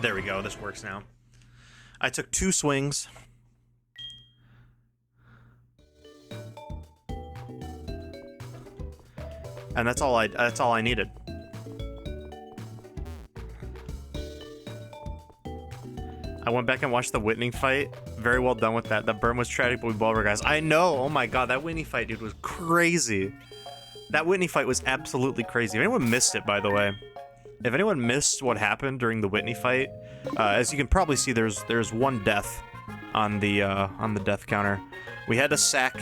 There we go. This works now. I took 2 swings. And that's all I needed. I went back and watched the Whitney fight. Very well done with that. The burn was tragic, but we balled, guys. I know. Oh my god, that Whitney fight, dude, was crazy. That Whitney fight was absolutely crazy. If anyone missed it, by the way, if anyone missed what happened during the Whitney fight, as you can probably see, there's 1 death on the death counter. We had to sack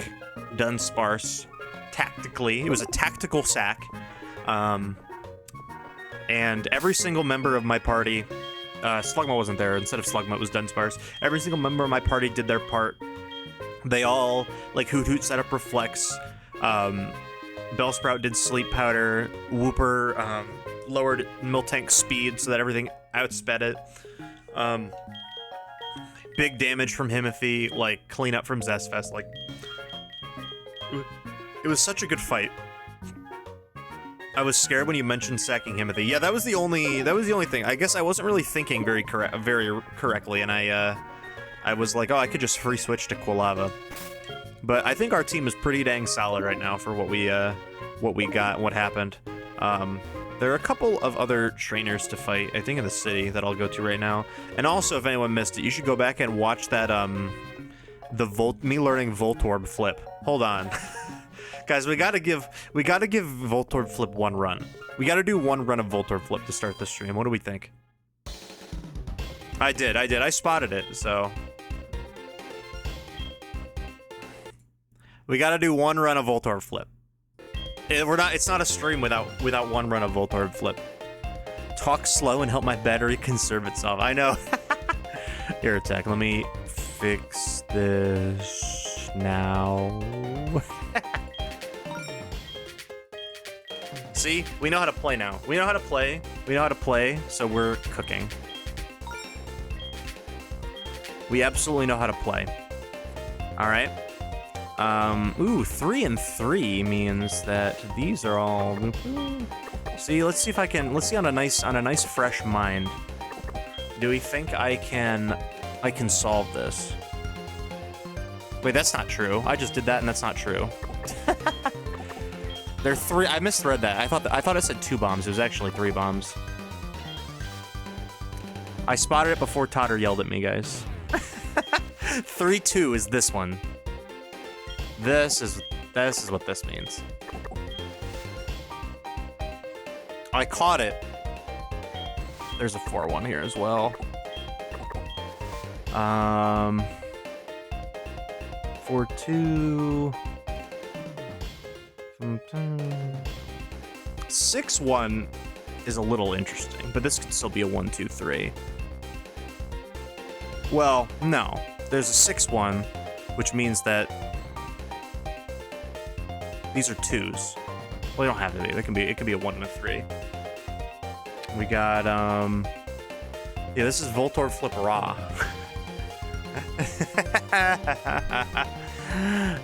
Dunsparce tactically. It was a tactical sack, and every single member of my party. Slugma wasn't there. Instead of Slugma, it was Dunsparce. Every single member of my party did their part. They all, like, Hoot Hoot set up Reflex. Bellsprout did Sleep Powder. Whooper lowered Miltank speed so that everything outsped it. Big damage from Himothy, like, clean up from Zestfest. Like, it was such a good fight. I was scared when you mentioned sacking Himothy. Yeah, that was the only thing. I guess I wasn't really thinking very correctly, and I was like, oh, I could just free switch to Quilava. But I think our team is pretty dang solid right now for what we got and what happened. There are a couple of other trainers to fight, I think, in the city that I'll go to right now. And also, if anyone missed it, you should go back and watch that me learning Voltorb flip. Hold on. Guys, we gotta give Voltorb Flip 1 run. We gotta do 1 run of Voltorb Flip to start the stream. What do we think? I did. I spotted it, so. We gotta do 1 run of Voltorb Flip. It's not a stream without 1 run of Voltorb Flip. Talk slow and help my battery conserve itself. I know. Air attack. Let me fix this now. See, we know how to play now. We know how to play, so we're cooking. We absolutely know how to play. All right. Ooh, 3 and 3 means that these are all. See, let's see on a nice fresh mind. Do we think I can solve this? Wait, that's not true. I just did that, and that's not true. There are 3. I misread that. I thought it said 2 bombs. It was actually 3 bombs. I spotted it before Totter yelled at me, guys. 3-2 is this one. This is what this means. I caught it. There's a 4-1 here as well. 4-2. 6-1 is a little interesting, but this could still be a 1-2-3. Well, no. There's a 6-1, which means that these are 2s. Well, they don't have to be. It could be a 1 and a 3. We got yeah, this is Voltorb Flip Raw.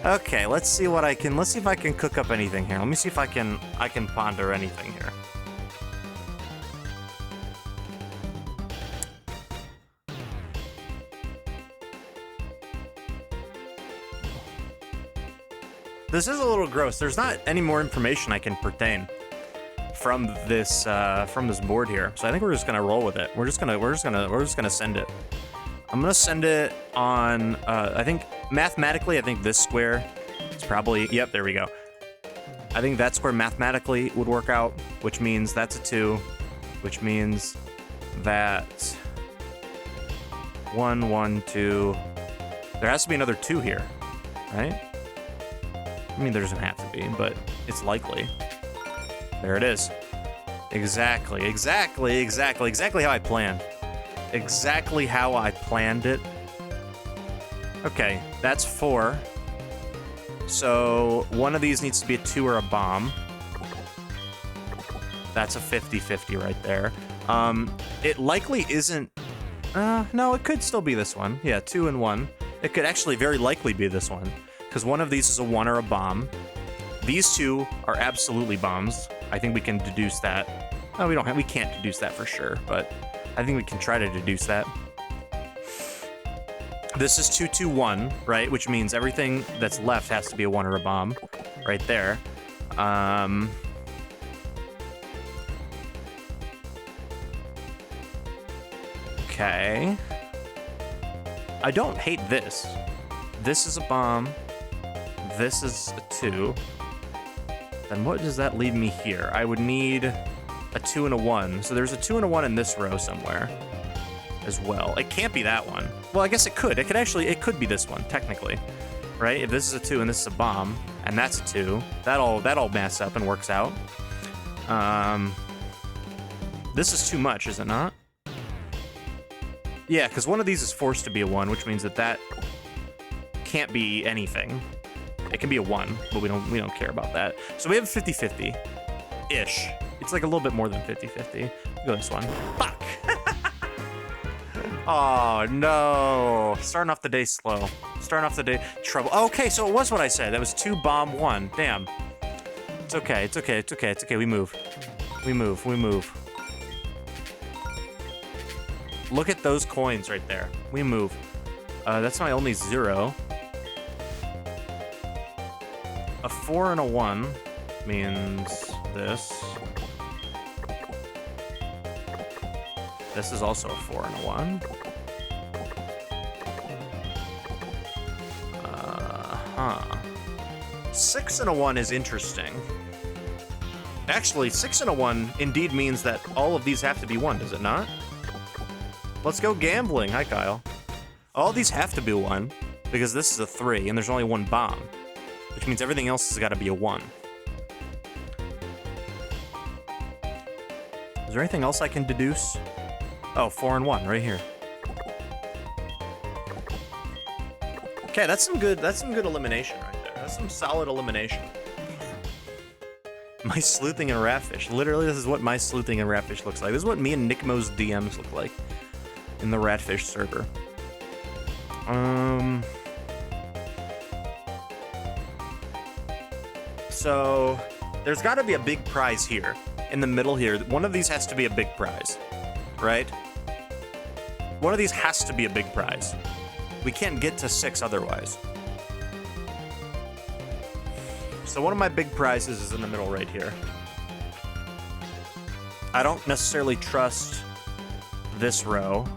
Okay, let's see if I can cook up anything here. Let me see if I can ponder anything here. This is a little gross. There's not any more information I can pertain from this board here. So I think we're just gonna roll with it. We're just gonna send it. I'm gonna send it on. I think mathematically, I think this square is probably. Yep, there we go. I think that square mathematically would work out, which means that's a 2, which means that 1, 1, 2. There has to be another 2 here, right? I mean, there doesn't have to be, but it's likely. There it is. Exactly how I planned. Exactly how I planned it. Okay, that's 4. So one of these needs to be a 2 or a bomb. That's a 50-50 right there. It likely isn't... no, it could still be this one. Yeah, 2 and 1. It could actually very likely be this one, because one of these is a 1 or a bomb. These 2 are absolutely bombs. I think we can deduce that. Oh, we can't deduce that for sure, but I think we can try to deduce that. This is 2-2-1, right? Which means everything that's left has to be a 1 or a bomb. Right there. Okay. I don't hate this. This is a bomb. This is a 2. Then what does that leave me here? I would need a 2 and a 1. So there's a 2 and a 1 in this row somewhere as well. It can't be that one. Well, I guess it could. It could be this one, technically. Right? If this is a 2 and this is a bomb, and that's a 2, that all masks up and works out. This is too much, is it not? Yeah, because one of these is forced to be a 1, which means that can't be anything. It can be a 1, but we don't care about that. So we have 50-50-ish. It's like a little bit more than 50-50. Go this one. Fuck! Oh, no. Starting off the day slow. Starting off the day trouble. Okay, so it was what I said. That was 2 bomb 1. Damn. It's okay. It's okay. It's okay. It's okay. We move. We move. We move. Look at those coins right there. We move. That's my only 0. A 4 and a 1 means this. This is also a 4 and a 1. 6 and a 1 is interesting. Actually, 6 and a 1 indeed means that all of these have to be 1, does it not? Let's go gambling. Hi, Kyle. All these have to be 1, because this is a 3, and there's only 1 bomb. Which means everything else has got to be a 1. Is there anything else I can deduce? Oh, 4 and 1, right here. Okay, that's some good elimination right there. That's some solid elimination. My sleuthing and ratfish. Literally, this is what my sleuthing and ratfish looks like. This is what me and Nickmo's DMs look like in the ratfish server. So there's got to be a big prize here in the middle here. One of these has to be a big prize, right? One of these has to be a big prize. We can't get to 6 otherwise. So one of my big prizes is in the middle right here. I don't necessarily trust this row.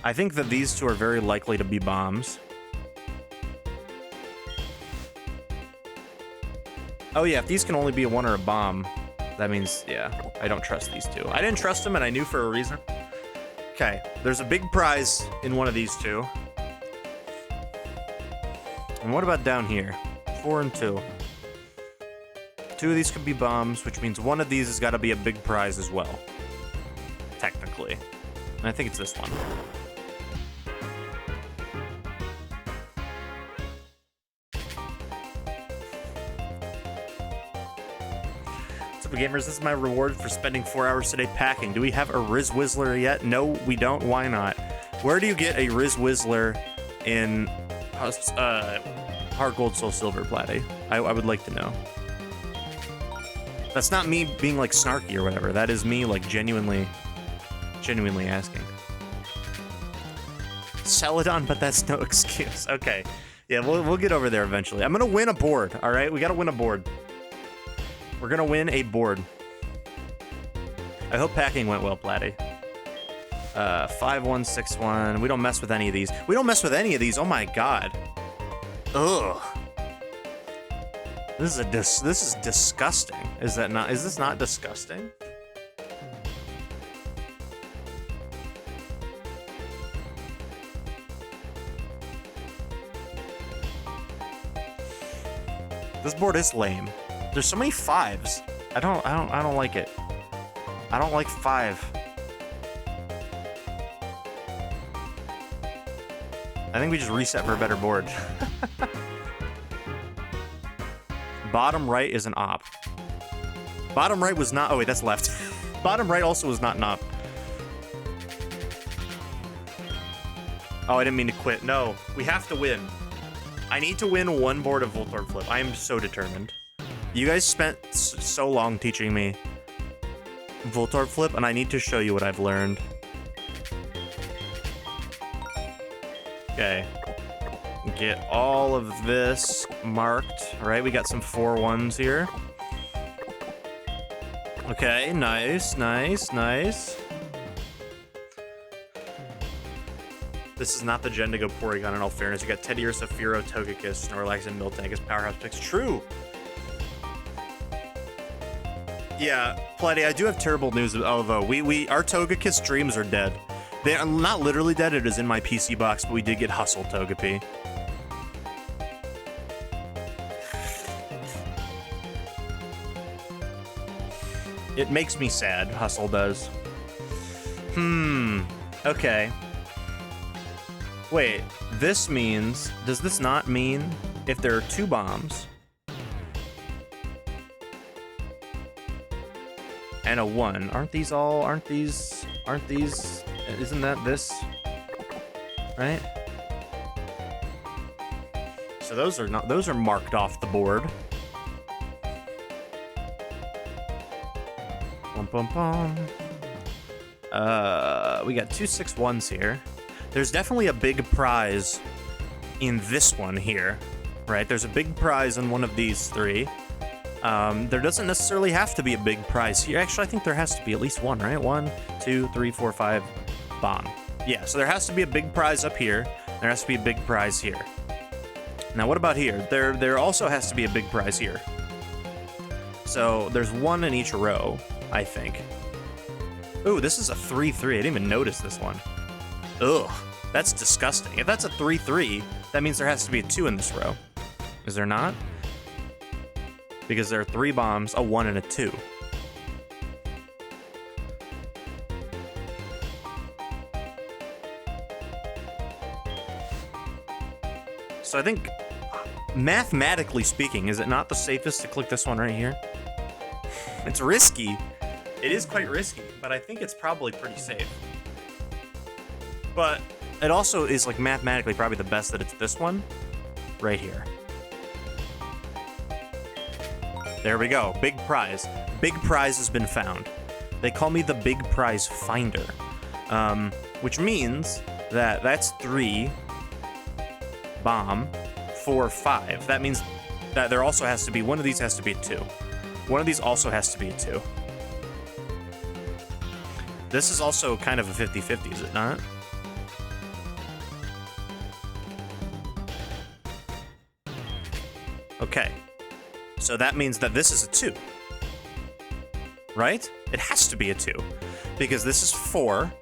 I think that these 2 are very likely to be bombs. Oh yeah, if these can only be a 1 or a bomb, that means, yeah, I don't trust these 2. I didn't trust them, and I knew for a reason. Okay, there's a big prize in one of these 2. And what about down here? 4 and 2. 2 of these could be bombs, which means one of these has got to be a big prize as well. Technically. And I think it's this one. What's up, gamers? This is my reward for spending 4 hours today packing. Do we have a Riz Whizzler yet? No, we don't. Why not? Where do you get a Riz Whizzler in HeartGold, SoulSilver, Platy? I would like to know. That's not me being like snarky or whatever. That is me like genuinely asking. Celadon, but that's no excuse. Okay, yeah, we'll get over there eventually. I'm gonna win a board. All right, we gotta win a board. We're gonna win a board. I hope packing went well, Platy. 5161. We don't mess with any of these. We don't mess with any of these. Oh my god. Ugh. This is disgusting. Is this not disgusting? This board is lame. There's so many 5s. I don't like it. I don't like 5. I think we just reset for a better board. Bottom right is an op. Bottom right was not... Oh, wait, that's left. Bottom right also was not an op. Oh, I didn't mean to quit. No, we have to win. I need to win 1 board of Voltorb Flip. I am so determined. You guys spent so long teaching me Voltorb Flip, and I need to show you what I've learned. Okay. Get all of this marked. All right, we got some 4-1s here. Okay, nice, nice, nice. This is not the gen to go Porygon in all fairness. You got Teddiursa, Saphiro, Togekiss, Snorlax, and Miltank as powerhouse picks. True! Yeah, Pletty, I do have terrible news, although our Togekiss dreams are dead. They are not literally dead, it is in my PC box, but we did get Hustle Togepi. It makes me sad, Hustle does. Okay. Wait, this means, does this not mean if there are 2 bombs and a 1, aren't these, isn't that this, right? So those are marked off the board. Bum, bum, bum. We got 2 6-1s here. There's definitely a big prize in this one here, right? There's a big prize in one of these 3. There doesn't necessarily have to be a big prize here. Actually, I think there has to be at least 1, right? 1, 2, 3, 4, 5, bomb. Yeah, so there has to be a big prize up here. There has to be a big prize here. Now, what about here? There also has to be a big prize here. So there's 1 in each row, I think. Ooh, this is a 3-3. I didn't even notice this one. Ugh, that's disgusting. If that's a 3-3, that means there has to be a 2 in this row. Is there not? Because there are 3 bombs, a 1, and a 2. So I think, mathematically speaking, is it not the safest to click this one right here? It's risky. It is quite risky, but I think it's probably pretty safe. But it also is, like, mathematically probably the best that it's this one right here. There we go. Big prize. Big prize has been found. They call me the big prize finder, which means that that's 3 bomb, 4, 5. That means that there also has to be, one of these has to be a 2. One of these also has to be a 2. This is also kind of a 50-50, is it not? Okay. So that means that this is a 2. Right? It has to be a 2. Because this is 4.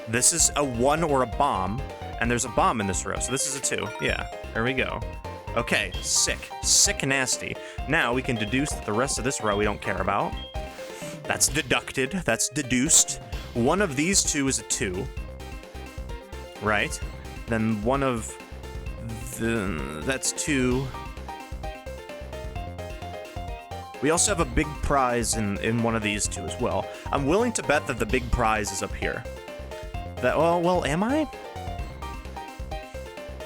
This is a 1 or a bomb. And there's a bomb in this row. So this is a 2. Yeah. There we go. Okay. Sick. Sick nasty. Now we can deduce that the rest of this row we don't care about. That's deducted. That's deduced. One of these 2 is a 2. Right? Then one of that's 2. We also have a big prize in one of these 2 as well. I'm willing to bet that the big prize is up here. That, well, am I?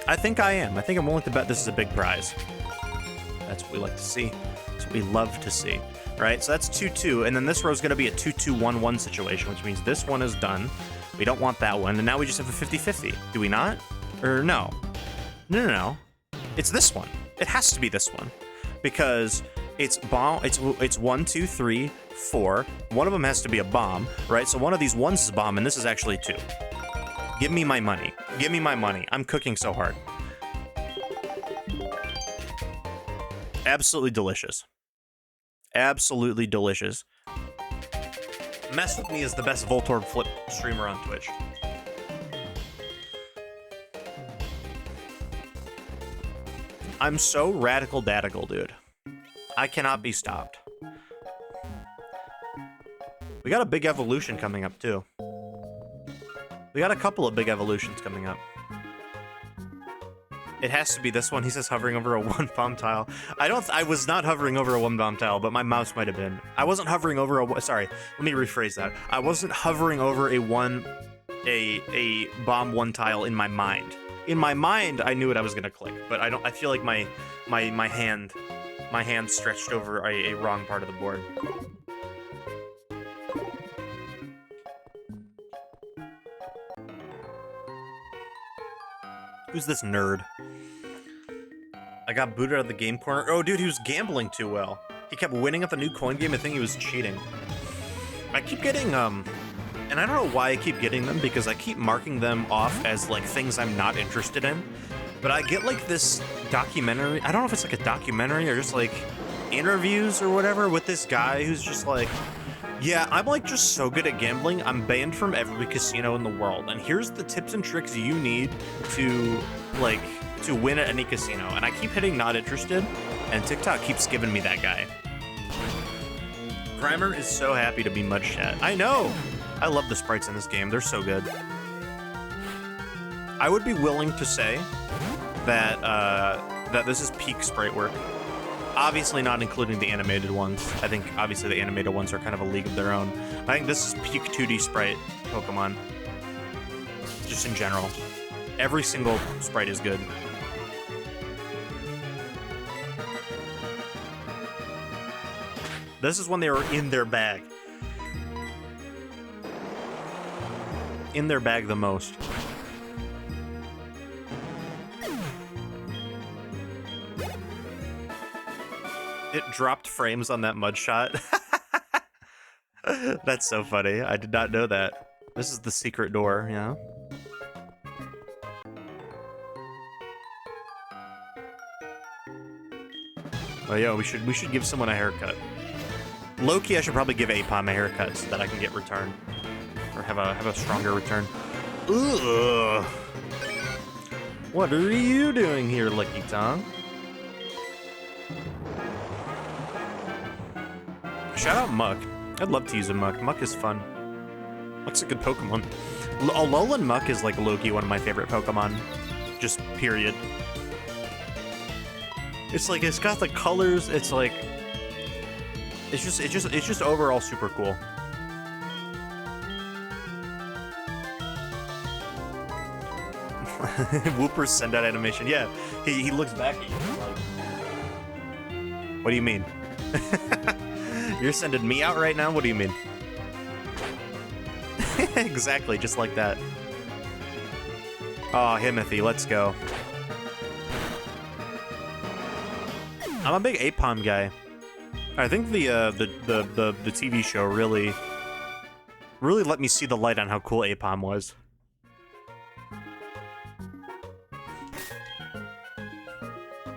I think I am. I think I'm willing to bet this is a big prize. That's what we like to see. That's what we love to see. Right? So that's 2-2, and then this row is going to be a 2-2-1-1 situation, which means this one is done. We don't want that one, and now we just have a 50-50. Do we not? Or no? No. It's this one. It has to be this one. Because it's bomb. It's 1, 2, 3, 4. One of them has to be a bomb, right? So one of these 1s is a bomb, and this is actually 2. Give me my money. Give me my money. I'm cooking so hard. Absolutely delicious. Absolutely delicious. Mess With Me is the best Voltorb flip streamer on Twitch. I'm so radical dadical, dude. I cannot be stopped. We got a big evolution coming up, too. We got a couple of big evolutions coming up. It has to be this one. He says hovering over a 1-bomb tile. I was not hovering over a 1-bomb tile, but my mouse might have been. I wasn't hovering over a, sorry, let me rephrase that. I wasn't hovering over a bomb 1 tile in my mind. In my mind, I knew what I was gonna click, but I feel like my hand stretched over a wrong part of the board. Who's this nerd? I got booted out of the game corner. Oh, dude, he was gambling too well. He kept winning at the new coin game. I think he was cheating. I keep getting, and I don't know why I keep getting them, because I keep marking them off as, like, things I'm not interested in. But I get, like, this documentary. I don't know if it's, like, a documentary or just, like, interviews or whatever with this guy who's just, like, yeah, I'm, like, just so good at gambling. I'm banned from every casino in the world. And here's the tips and tricks you need to, like, to win at any casino. And I keep hitting not interested, and TikTok keeps giving me that guy. Grimer is so happy to be Mudchat. I know! I love the sprites in this game. They're so good. I would be willing to say that that this is peak sprite work. Obviously not including the animated ones. I think obviously the animated ones are kind of a league of their own. I think this is peak 2D sprite Pokemon. Just in general. Every single sprite is good. This is when they were in their bag. In their bag the most. It dropped frames on that mud shot. That's so funny. I did not know that. This is the secret door, yeah. Oh, yo, we should give someone a haircut. Low-key, I should probably give Apom a haircut so that I can get returned. Or have a stronger return. Ugh. What are you doing here, Licky Tongue? Shout out Muck. I'd love to use a Muck. Muck is fun. Muck's a good Pokemon. Alolan Muck is like low-key one of my favorite Pokemon. Just period. It's like it's got the colors. It's like it's just overall super cool. Whooper's send out animation. Yeah, he looks back at you. Like, what do you mean? You're sending me out right now? What do you mean? Exactly, just like that. Oh, Himothy, let's go. I'm a big Apom guy. I think the TV show really let me see the light on how cool Apom was.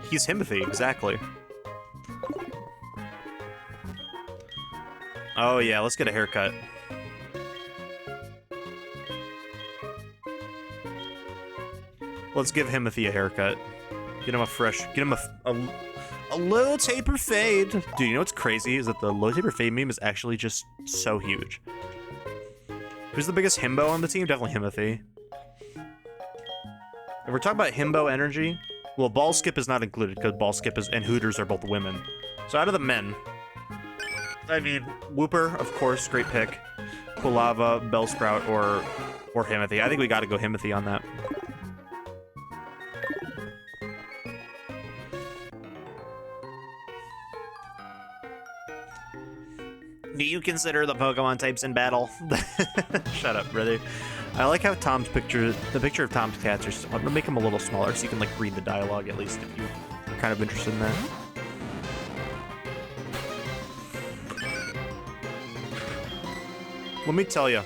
He's Himothy, exactly. Oh yeah, let's get a haircut. Let's give Himothy a haircut. Get him a fresh, get him a low taper fade. Dude, you know what's crazy is that the low taper fade meme is actually just so huge. Who's the biggest himbo on the team? Definitely Himothy. If we're talking about himbo energy, well, Ball Skip is not included because Ball Skip and Hooters are both women. So out of the men, I mean, Whooper, of course, great pick. Quilava, Bellsprout, or Himothy. I think we got to go Himothy on that. Do you consider the Pokemon types in battle? Shut up, brother. I like how Tom's picture, the picture of Tom's cats are, I'm gonna make them a little smaller so you can like read the dialogue at least if you're kind of interested in that. Let me tell you.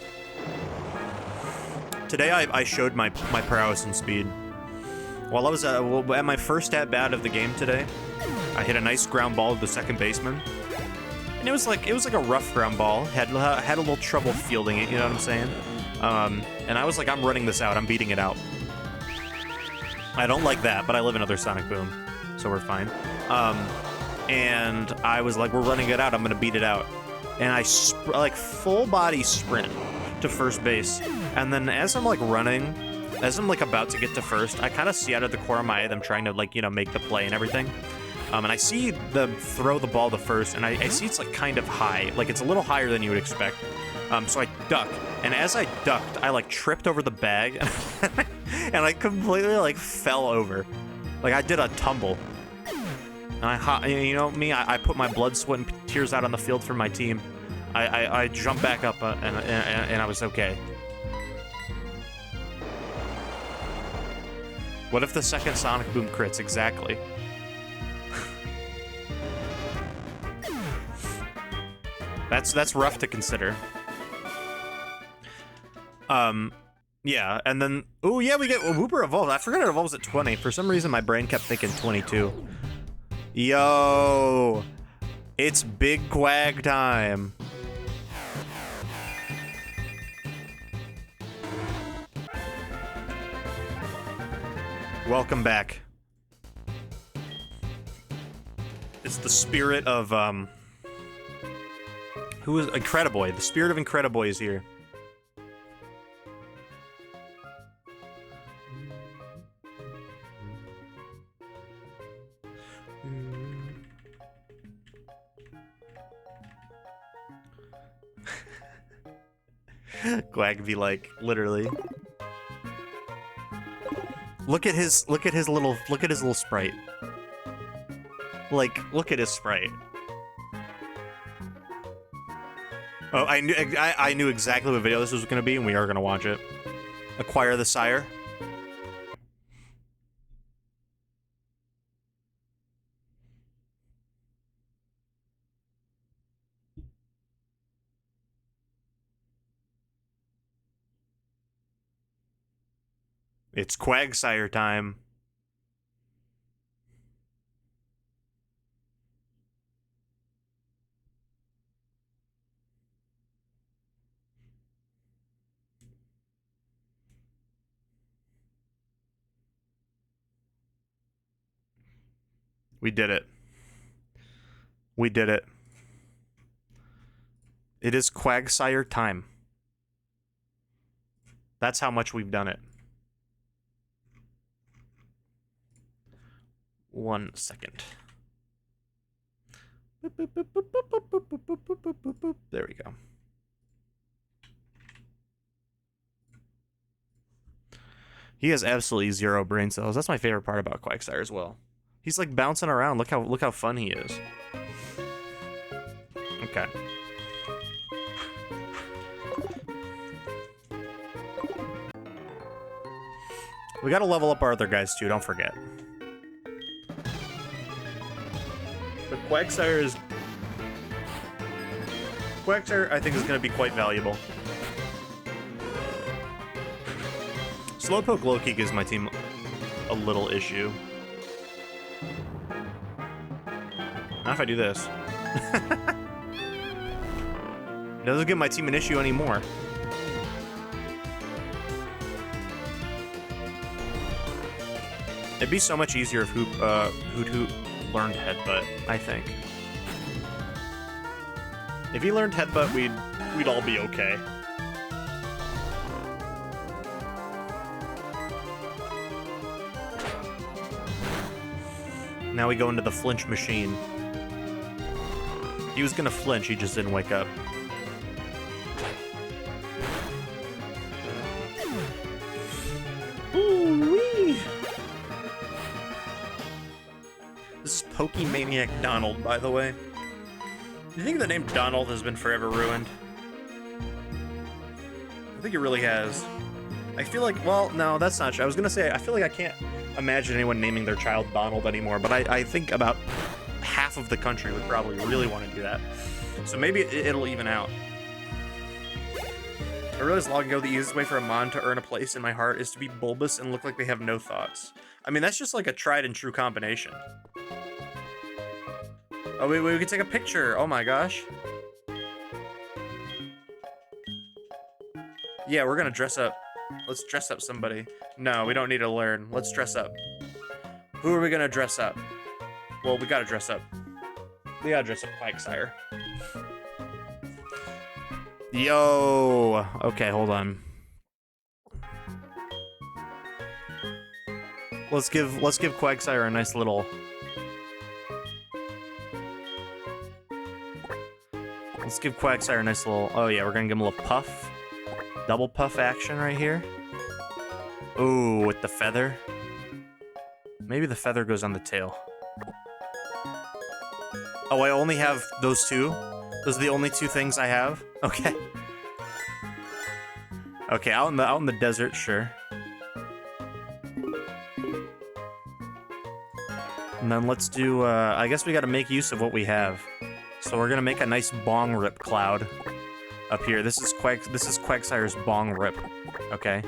Today I showed my prowess and speed. While I was at my first at-bat of the game today, I hit a nice ground ball to the second baseman. And it was like a rough ground ball. Had a little trouble fielding it, you know what I'm saying? And I was like, I'm running this out. I'm beating it out. I don't like that, but I live in another Sonic Boom, so we're fine. And I was like, we're running it out. I'm gonna beat it out. And I like full body sprint to first base. And then as I'm like running, as I'm like about to get to first, I kind of see out of the corner of my eye them trying to like, you know, make the play and everything. And I see them throw the ball to first, and I see it's like kind of high, like it's a little higher than you would expect. So I duck, and as I ducked, I like tripped over the bag, and I completely like fell over. Like I did a tumble. And you know me, I put my blood, sweat, and tears out on the field for my team. I jumped back up, and I was okay. What if the second Sonic Boom crits? Exactly. That's rough to consider. Yeah, and then oh yeah, we get Wooper evolved. I forgot it evolves at 20. For some reason, my brain kept thinking 22. Yo, it's big Quag time. Welcome back. It's the spirit of who is Incrediboy? The spirit of Incrediboy is here. Quag be like, literally. Look at his little sprite. Like, look at his sprite. Oh, I knew exactly what video this was gonna be, and we are gonna watch it. Acquire the sire. It's Quagsire time. We did it. We did it. It is Quagsire time. That's how much we've done it. 1 second. There we go. He has absolutely 0 brain cells. That's my favorite part about Quagsire as well. He's like bouncing around. Look how fun he is. Okay. We gotta level up our other guys too, don't forget. But Quagsire, I think, is going to be quite valuable. Slowpoke low-key gives my team a little issue. Not if I do this. It doesn't give my team an issue anymore. It'd be so much easier if Hoot learned Headbutt, I think. If he learned Headbutt, we'd all be okay. Now we go into the flinch machine. He was gonna flinch, he just didn't wake up. Ooh-wee! This is Pokemaniac Donald, by the way. Do you think the name Donald has been forever ruined? I think it really has. I feel like, well, no, that's not true. I was gonna say, I feel like I can't imagine anyone naming their child Donald anymore, but I think about half of the country would probably really want to do that. So maybe it'll even out. I realized long ago the easiest way for a Mon to earn a place in my heart is to be bulbous and look like they have no thoughts. I mean, that's just like a tried and true combination. Oh, wait, we can take a picture. Oh my gosh. Yeah, we're gonna dress up. Let's dress up somebody. No, we don't need to learn. Let's dress up. Who are we gonna dress up? Well, we gotta dress up. We gotta dress up Quagsire. Yo! Okay, hold on. Let's give Quagsire a nice little... Let's give Quagsire a nice little... Oh yeah, we're gonna give him a little puff. Double puff action right here. Ooh, with the feather. Maybe the feather goes on the tail. Oh, I only have those two? Those are the only two things I have? Okay. Okay, out in the desert, sure. And then let's do, I guess we gotta make use of what we have. So we're gonna make a nice bong rip cloud up here. This is Quagsire's bong rip, okay?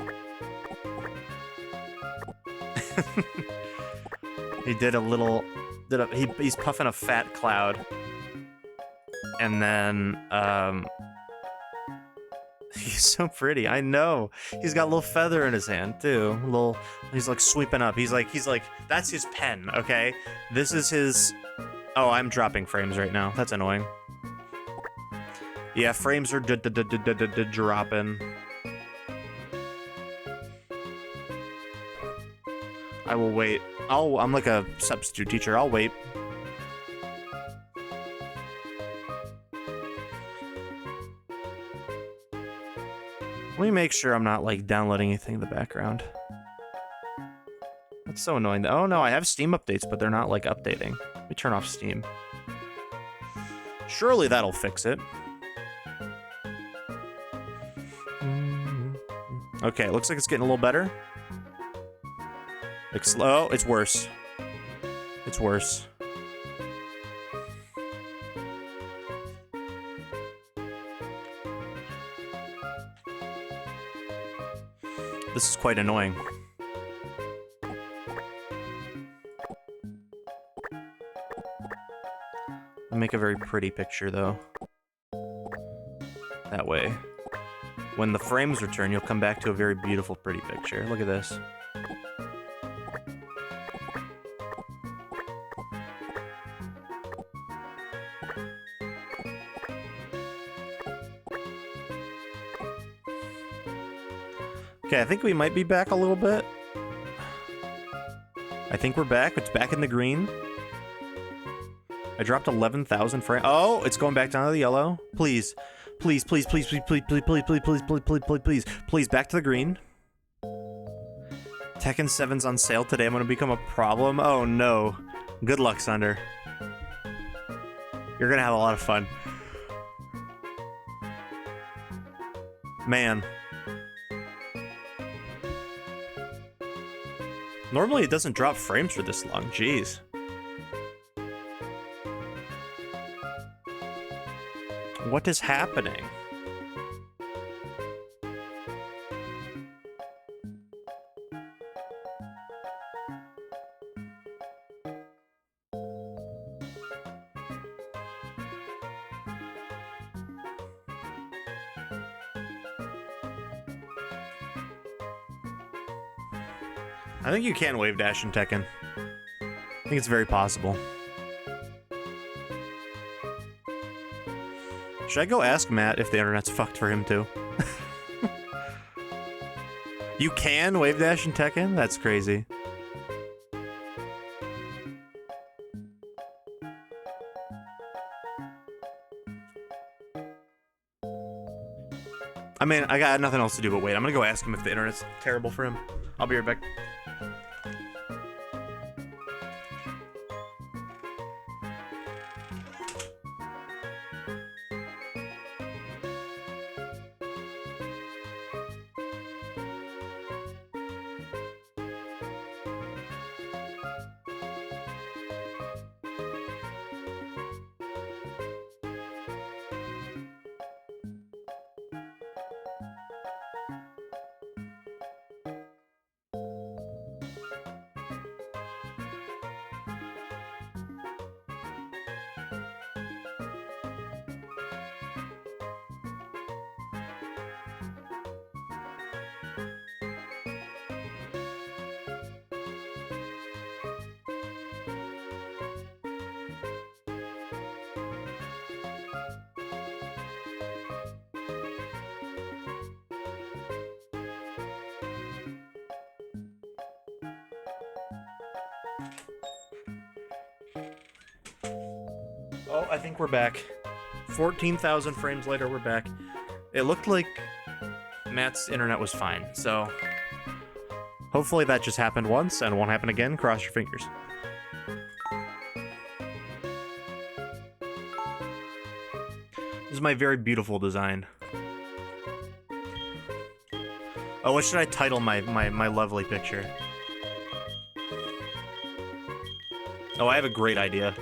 He did a little, he's puffing a fat cloud. And then, he's so pretty, I know. He's got a little feather in his hand, too. He's like sweeping up. He's like, that's his pen, okay? This is his, oh, I'm dropping frames right now. That's annoying. Yeah, frames are dropping. I will wait. I'm like a substitute teacher. I'll wait. Let me make sure I'm not, like, downloading anything in the background. That's so annoying. Oh, no, I have Steam updates, but they're not, like, updating. Let me turn off Steam. Surely that'll fix it. Okay, it looks like it's getting a little better. Like, slow. It's worse. It's worse. This is quite annoying. I'll make a very pretty picture, though. That way, when the frames return, you'll come back to a very beautiful, pretty picture. Look at this. Okay, I think we might be back a little bit. I think we're back. It's back in the green. I dropped 11,000 frames. Oh, it's going back down to the yellow. Please. Please, please, please, please, please, please, please, please, please, please, please, please, please, please, back to the green. Tekken 7's on sale today. I'm gonna become a problem. Oh no. Good luck, Sunder. You're gonna have a lot of fun. Man. Normally it doesn't drop frames for this long. Jeez. What is happening? I think you can wave dash in Tekken. I think it's very possible. Should I go ask Matt if the internet's fucked for him too? You can wave dash in Tekken? That's crazy. I mean, I got nothing else to do but wait. I'm gonna go ask him if the internet's terrible for him. I'll be right back. Oh, I think we're back. 14,000 frames later, we're back. It looked like Matt's internet was fine, so hopefully that just happened once and won't happen again. Cross your fingers. This is my very beautiful design. Oh, what should I title my lovely picture? Oh, I have a great idea.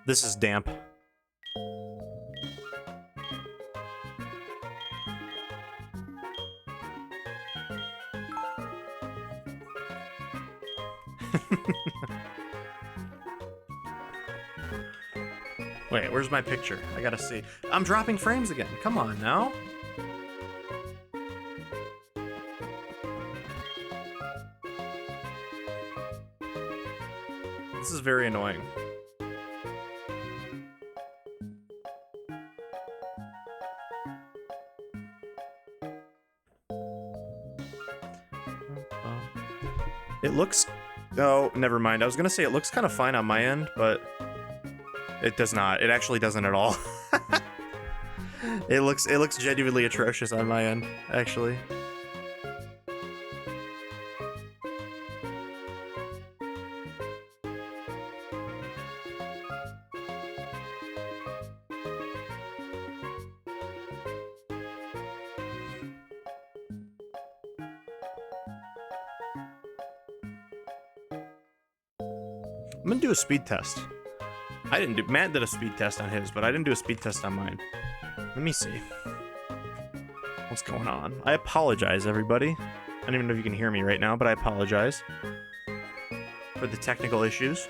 This is damp. Wait, where's my picture? I gotta see. I'm dropping frames again. Come on now. This is very annoying. It looks... Oh, never mind. I was gonna say it looks kind of fine on my end, but it does not. It actually doesn't at all. It looks genuinely atrocious on my end, actually. I'm gonna do a speed test. Matt did a speed test on his, but I didn't do a speed test on mine. Let me see. What's going on? I apologize, everybody. I don't even know if you can hear me right now, but I apologize for the technical issues.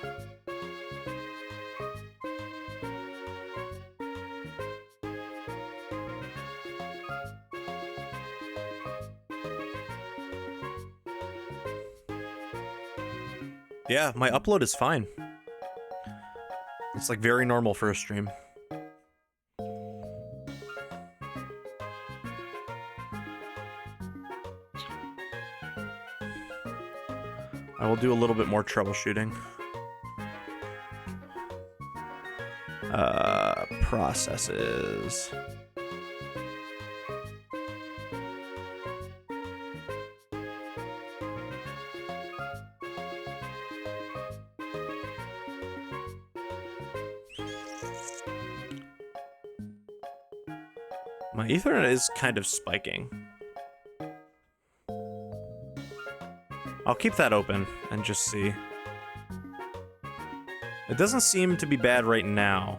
Yeah, my upload is fine. It's like very normal for a stream. I will do a little bit more troubleshooting. Processes. My Ethernet is kind of spiking. I'll keep that open and just see. It doesn't seem to be bad right now.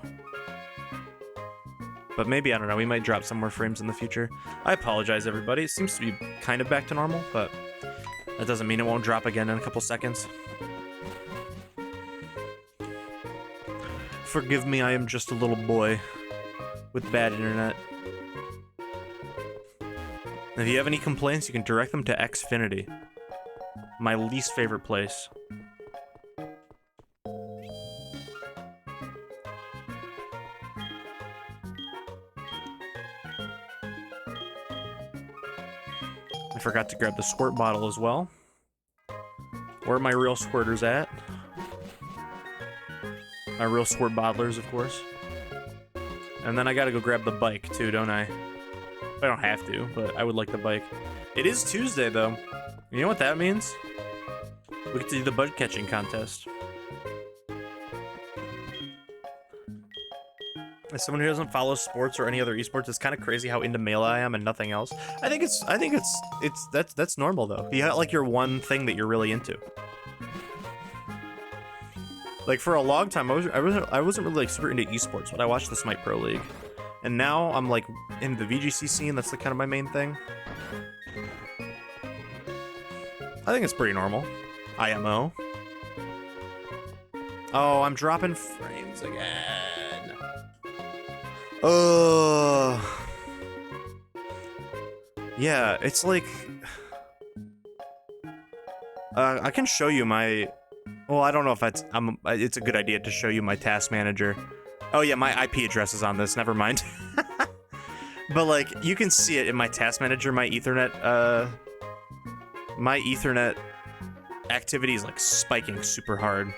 But maybe, I don't know, we might drop some more frames in the future. I apologize, everybody. It seems to be kind of back to normal, but that doesn't mean it won't drop again in a couple seconds. Forgive me, I am just a little boy with bad internet. If you have any complaints, you can direct them to Xfinity. My least favorite place. I forgot to grab the squirt bottle as well. Where are my real squirters at? My real squirt bottlers, of course. And then I gotta go grab the bike too, don't I? I don't have to, but I would like the bike. It is Tuesday, though. You know what that means? We get to do the bug catching contest. As someone who doesn't follow sports or any other esports, it's kind of crazy how into Melee I am and nothing else. I think that's normal though. You have like your one thing that you're really into. Like for a long time, I wasn't really like super into esports, but I watched the Smite Pro League. And now I'm like in the VGC scene. That's like kind of my main thing. I think it's pretty normal. IMO. Oh, I'm dropping frames again. Yeah, it's like I can show you my. Well, I don't know if that's. It's a good idea to show you my task manager. Oh yeah, my IP address is on this, never mind. But like, you can see it in my task manager, my Ethernet activity is like spiking super hard.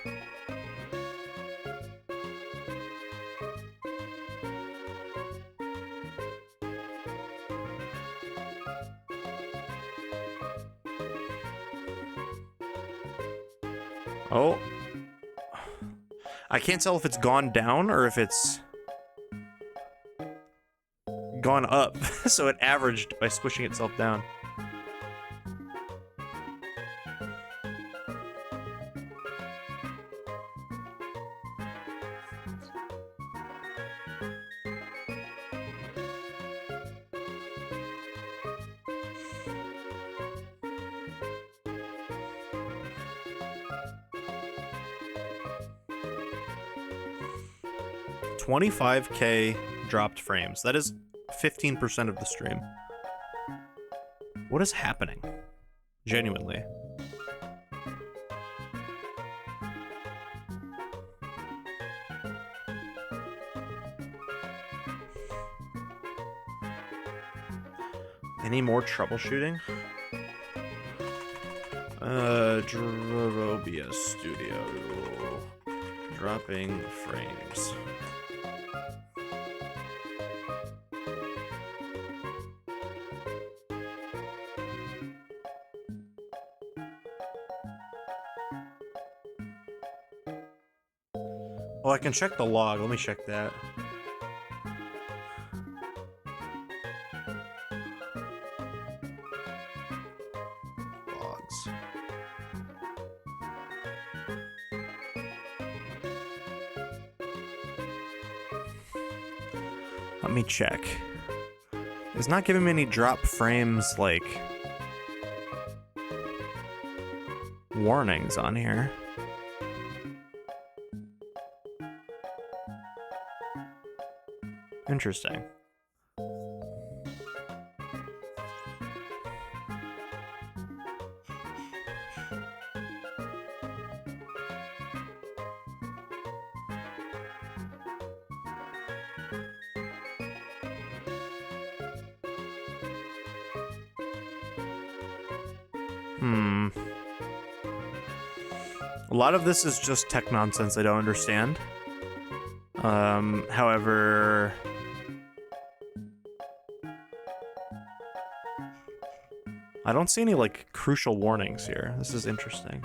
Oh. I can't tell if it's gone down or if it's gone up. So it averaged by squishing itself down. 25k dropped frames. That is 15% of the stream. What is happening? Genuinely. Any more troubleshooting? Drobia Studio. Dropping frames. Oh, I can check the log. Let me check that. Logs. Let me check. It's not giving me any drop frames, like, warnings on here. Interesting. A lot of this is just tech nonsense I don't understand. However, I don't see any, like, crucial warnings here. This is interesting.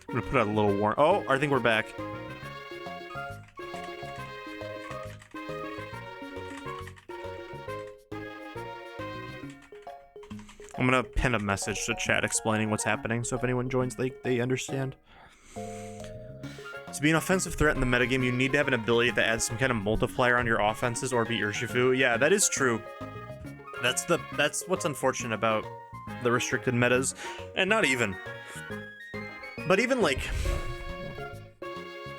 I'm gonna put out a little warning. Oh, I think we're back. I'm gonna pin a message to chat explaining what's happening, so if anyone joins, they understand. To be an offensive threat in the metagame, you need to have an ability that adds some kind of multiplier on your offenses or be Urshifu. Yeah, that is true. That's what's unfortunate about the restricted metas, and not even. But even, like,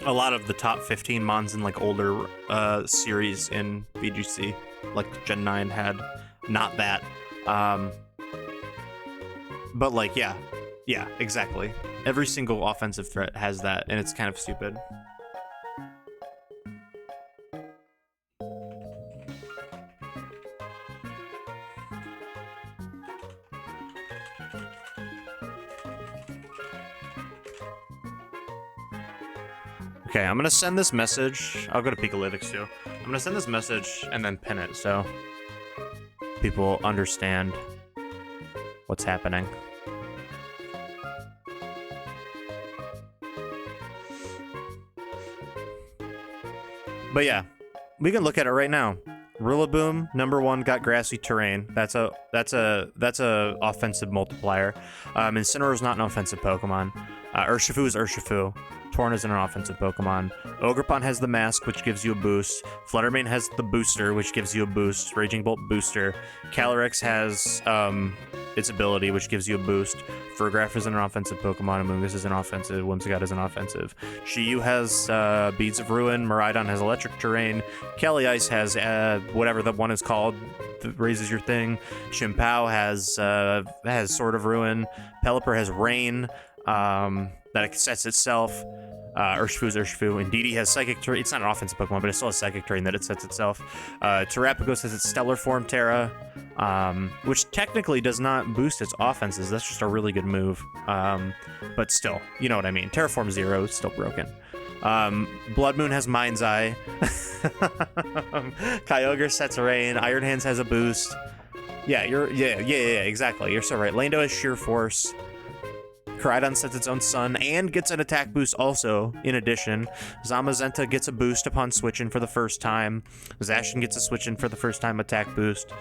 a lot of the top 15 mons in, like, older series in VGC, like Gen 9 had not that. But, like, yeah, exactly. Every single offensive threat has that, and it's kind of stupid. Okay, I'm gonna send this message. I'll go to Pikalytics too. I'm gonna send this message and then pin it so people understand what's happening. But yeah, we can look at it right now. Rillaboom, #1, got grassy terrain. That's a offensive multiplier. Incineroar's not an offensive Pokemon. Urshifu is Urshifu. Torn isn't an offensive Pokemon. Ogerpon has the mask, which gives you a boost. Fluttermane has the booster, which gives you a boost. Raging Bolt booster. Calyrex has its ability, which gives you a boost. Fergraph isn't an offensive Pokemon. Amoonguss isn't offensive. Whimsicott isn't offensive. Shiyu has Beads of Ruin. Miraidon has Electric Terrain. Ice has whatever the one is called that raises your thing. Chimpao has Sword of Ruin. Pelipper has Rain. That sets itself. Urshifu's Urshifu. Indeedee has Psychic Terrain. It's not an offensive Pokemon, but it still has Psychic Terrain that it sets itself. Terrapagos has its Stellar Form Terra, which technically does not boost its offenses. That's just a really good move. But still, you know what I mean. Terraform 0 is still broken. Blood Moon has Mind's Eye. Kyogre sets Rain. Iron Hands has a boost. Yeah, exactly. You're so right. Lando has Sheer Force. Koraidon sets its own sun and gets an attack boost also, in addition. Zamazenta gets a boost upon switching for the first time. Zacian gets a switch-in for the first time attack boost.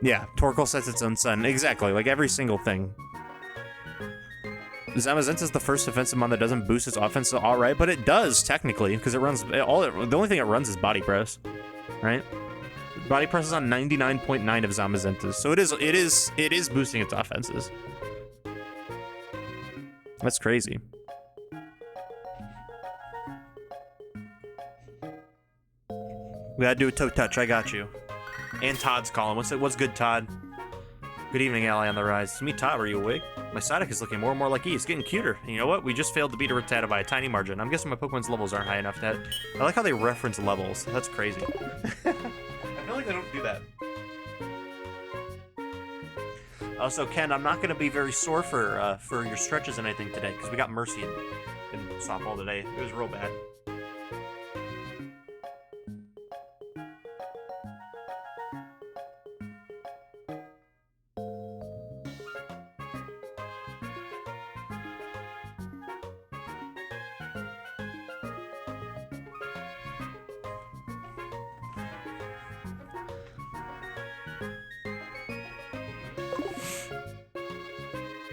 Yeah, Torkoal sets its own sun. Exactly, like every single thing. Zamazenta is the first defensive mon that doesn't boost its offense, so alright, but it does, technically, because it runs, the only thing it runs is Body Press, right? Body Press is on 99.9 of Zamazenta's, so it is boosting its offenses. That's crazy. We gotta do a toe touch, I got you. And Todd's calling. What's good, Todd? Good evening, ally on the rise. It's me, Todd. Are you awake? My Psyduck is looking more and more like E. It's getting cuter. And you know what? We just failed to beat a Rattata by a tiny margin. I'm guessing my Pokemon's levels aren't high enough to have... I like how they reference levels. That's crazy. I feel like they don't do that. Also, Ken, I'm not going to be very sore for your stretches and anything today, because we got Mercy in softball today. It was real bad.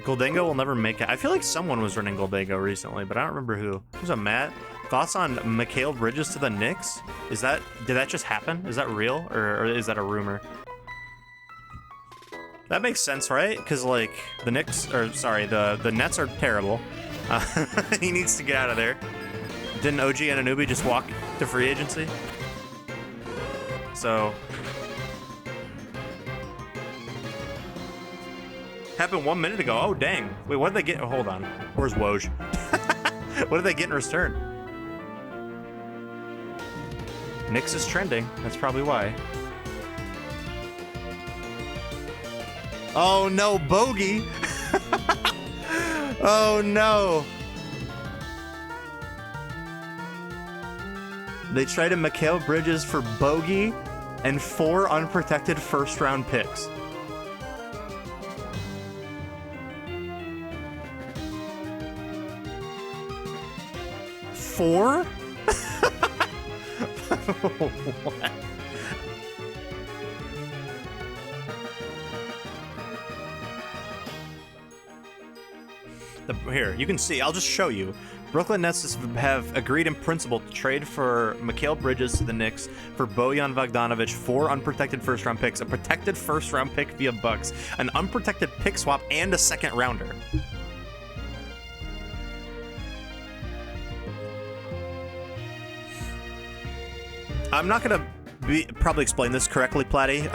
Goldango will never make it. I feel like someone was running Goldango recently, but I don't remember who. Who's a Matt? Thoughts on Mikhail Bridges to the Knicks? Did that just happen? Is that real, or is that a rumor? That makes sense, right? Because like the Knicks, or sorry, the Nets are terrible. He needs to get out of there. Didn't OG Anunoby just walk to free agency? So. Happened 1 minute ago. Oh, dang. Wait, what did they get? Oh, hold on. Where's Woj? What did they get in return? Nyx is trending. That's probably why. Oh, no. Bogey. Oh, no. They traded Mikhail Bridges for Bogey and 4 unprotected first-round picks. 4? What? Here, you can see. I'll just show you. Brooklyn Nets have agreed in principle to trade for Mikhail Bridges to the Knicks for Bojan Bogdanovic, 4 unprotected first-round picks, a protected first-round pick via Bucks, an unprotected pick swap, and a second-rounder. I'm not gonna probably explain this correctly, Platty,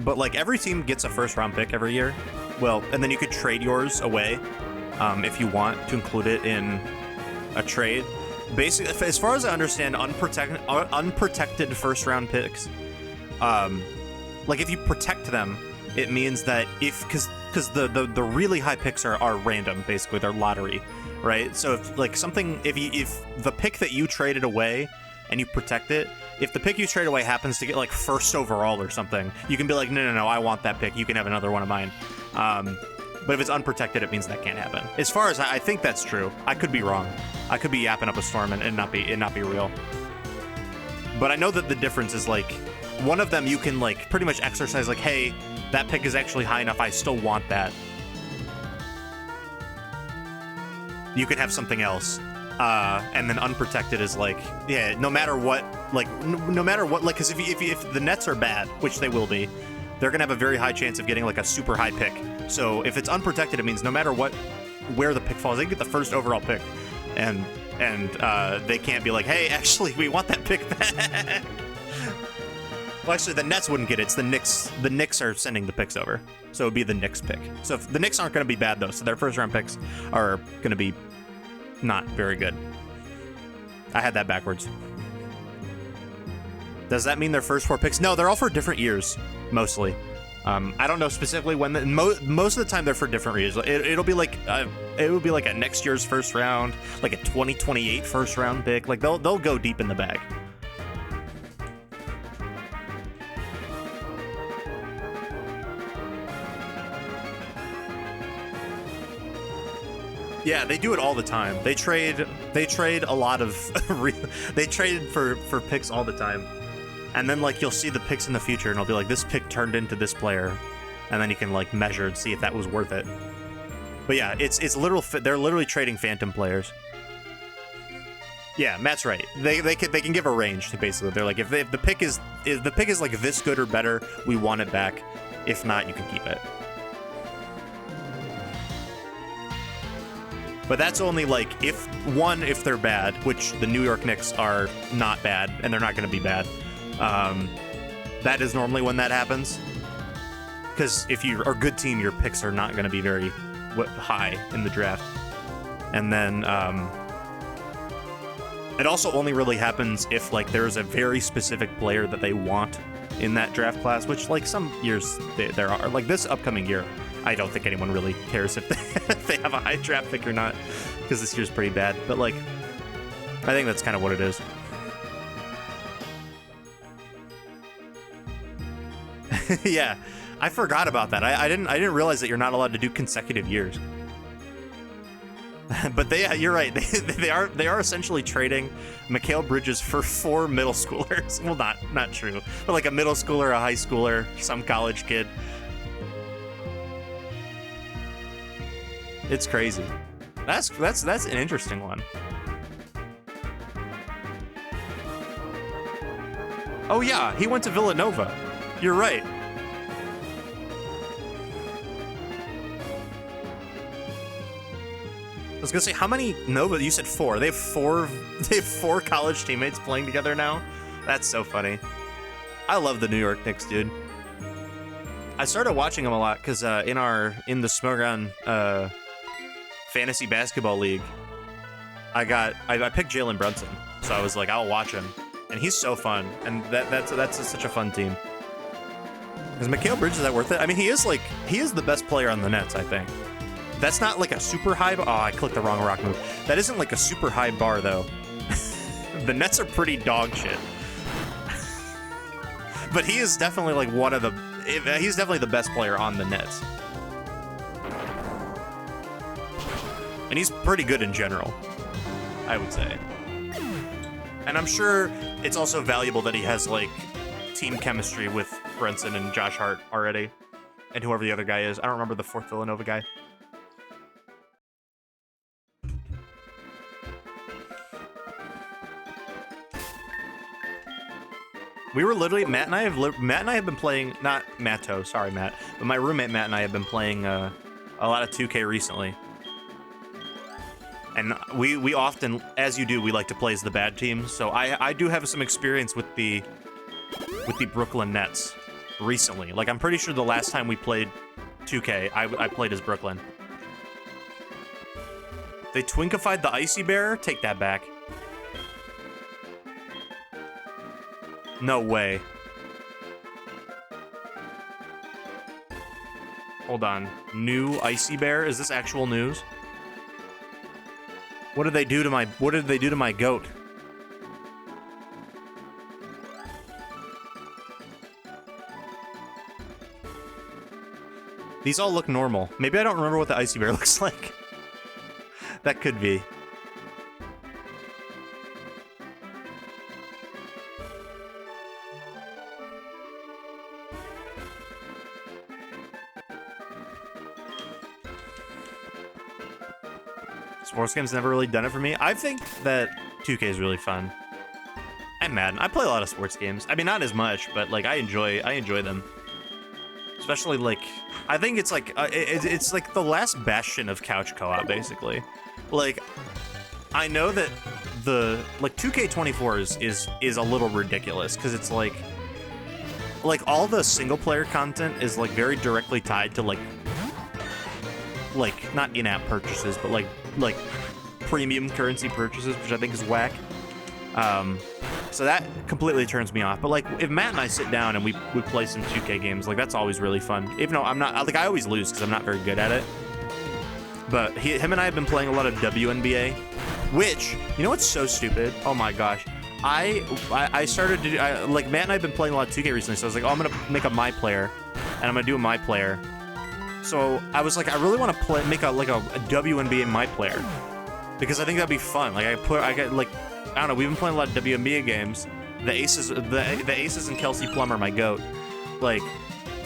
but like every team gets a first-round pick every year. Well, and then you could trade yours away if you want to include it in a trade. Basically, as far as I understand, unprotected first-round picks, like if you protect them, it means that because the really high picks are random, basically they're lottery, right? So if like something, if the pick that you traded away and you protect it, if the pick you trade away happens to get like first overall or something, you can be like, no, I want that pick. You can have another one of mine. But if it's unprotected, it means that can't happen. As far as I think that's true. I could be wrong. I could be yapping up a storm and not be real. But I know that the difference is like one of them you can like pretty much exercise like, hey, that pick is actually high enough. I still want that. You could have something else. And then unprotected is like, yeah, no matter what, like, because if the Nets are bad, which they will be, they're gonna have a very high chance of getting like a super high pick. So if it's unprotected, it means no matter what, where the pick falls, they get the first overall pick, and they can't be like, hey, actually, we want that pick back. Well, actually, the Nets wouldn't get it. It's the Knicks. The Knicks are sending the picks over, so it would be the Knicks pick. So if the Knicks aren't gonna be bad though, so their first round picks are gonna be not very good. I had that backwards. Does that mean their first 4 picks? No, they're all for different years, mostly. I don't know specifically when. Most of the time, they're for different years. It'll be like it would be like a next year's first round, like a 2028 first round pick. Like they'll go deep in the bag. Yeah, they do it all the time. They trade a lot of they trade for picks all the time. And then like you'll see the picks in the future and it'll be like this pick turned into this player and then you can like measure and see if that was worth it. But yeah, it's literal. They're literally trading phantom players. Yeah, Matt's right. They can give a range to basically. They're like if the pick is like this good or better, we want it back. If not, you can keep it. But that's only like if they're bad, which the New York Knicks are not bad, and they're not going to be bad. That is normally when that happens. Because if you're a good team, your picks are not going to be very high in the draft. And then it also only really happens if like there's a very specific player that they want in that draft class, which like some years there are. Like this upcoming year, I don't think anyone really cares if they have a high draft pick or not, because this year's pretty bad. But like, I think that's kind of what it is. Yeah, I forgot about that. I didn't realize that you're not allowed to do consecutive years. But you're right. They are essentially trading Mikal Bridges for 4 middle schoolers. Well, not true, but like a middle schooler, a high schooler, some college kid. It's crazy. That's an interesting one. Oh yeah, he went to Villanova. You're right. I was gonna say, how many Nova? You said 4. They have 4. They have 4 college teammates playing together now. That's so funny. I love the New York Knicks, dude. I started watching them a lot because in the Smogon fantasy basketball league, I picked Jalen Brunson, so I was like, I'll watch him, and he's so fun, and that's such a fun team. Is Mikal Bridges, is that worth it? I mean, he is the best player on the Nets, I think. That's not like a super high. Oh, I clicked the wrong rock move. That isn't like a super high bar though. The Nets are pretty dog shit. But he is definitely like he's definitely the best player on the Nets. And he's pretty good in general, I would say. And I'm sure it's also valuable that he has like team chemistry with Brunson and Josh Hart already, and whoever the other guy is. I don't remember the 4th Villanova guy. We were literally Matt and I have been playing, not Matto, sorry Matt, but my roommate Matt and I have been playing a lot of 2K recently. And we often, as you do, we like to play as the bad team. So I do have some experience with the Brooklyn Nets recently. Like I'm pretty sure the last time we played 2K, I played as Brooklyn. They twinkified the Icy Bear? Take that back. No way. Hold on. New Icy Bear? Is this actual news? What did they do to my goat? These all look normal. Maybe I don't remember what the Icy Bear looks like. That could be. Sports games never really done it for me. I think that 2K is really fun. And Madden. I play a lot of sports games. I mean, not as much, but like I enjoy them. Especially like, I think it's like it's like the last bastion of couch co-op, basically. Like, I know that the 2K24 is a little ridiculous because it's like all the single player content is like very directly tied to like not in-app purchases, but like premium currency purchases, which I think is whack. So that completely turns me off. But like if Matt and I sit down and we play some 2K games, like that's always really fun. Even though I'm not like I always lose because I'm not very good at it. But him and I have been playing a lot of WNBA, which, you know what's so stupid? Oh my gosh. I started to do, like Matt and I have been playing a lot of 2K recently, so I was like, oh, I'm gonna make a my player, and I'm gonna do a my player. So I was like, I really want to make a WNBA my player because I think that'd be fun. Like I don't know, we've been playing a lot of WNBA games. The Aces and Kelsey Plum are my goat. Like,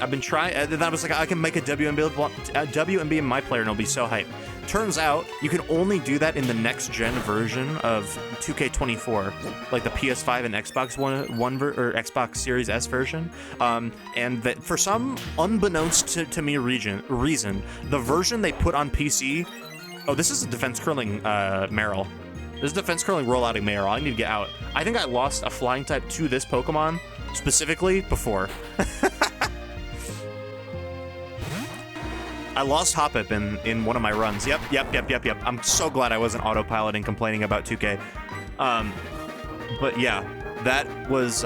I've been trying, and then I was like, I can make a WNBA my player and it'll be so hype. Turns out, you can only do that in the next-gen version of 2K24, like the PS5 and Xbox One or Xbox Series S version. And that for some unbeknownst to me reason, the version they put on PC. Oh, this is a defense curling Meryl. This is defense curling rollouting Meryl. I need to get out. I think I lost a flying type to this Pokemon specifically before. I lost Hoppip in one of my runs. Yep. I'm so glad I wasn't autopiloting complaining about 2K. But yeah, that was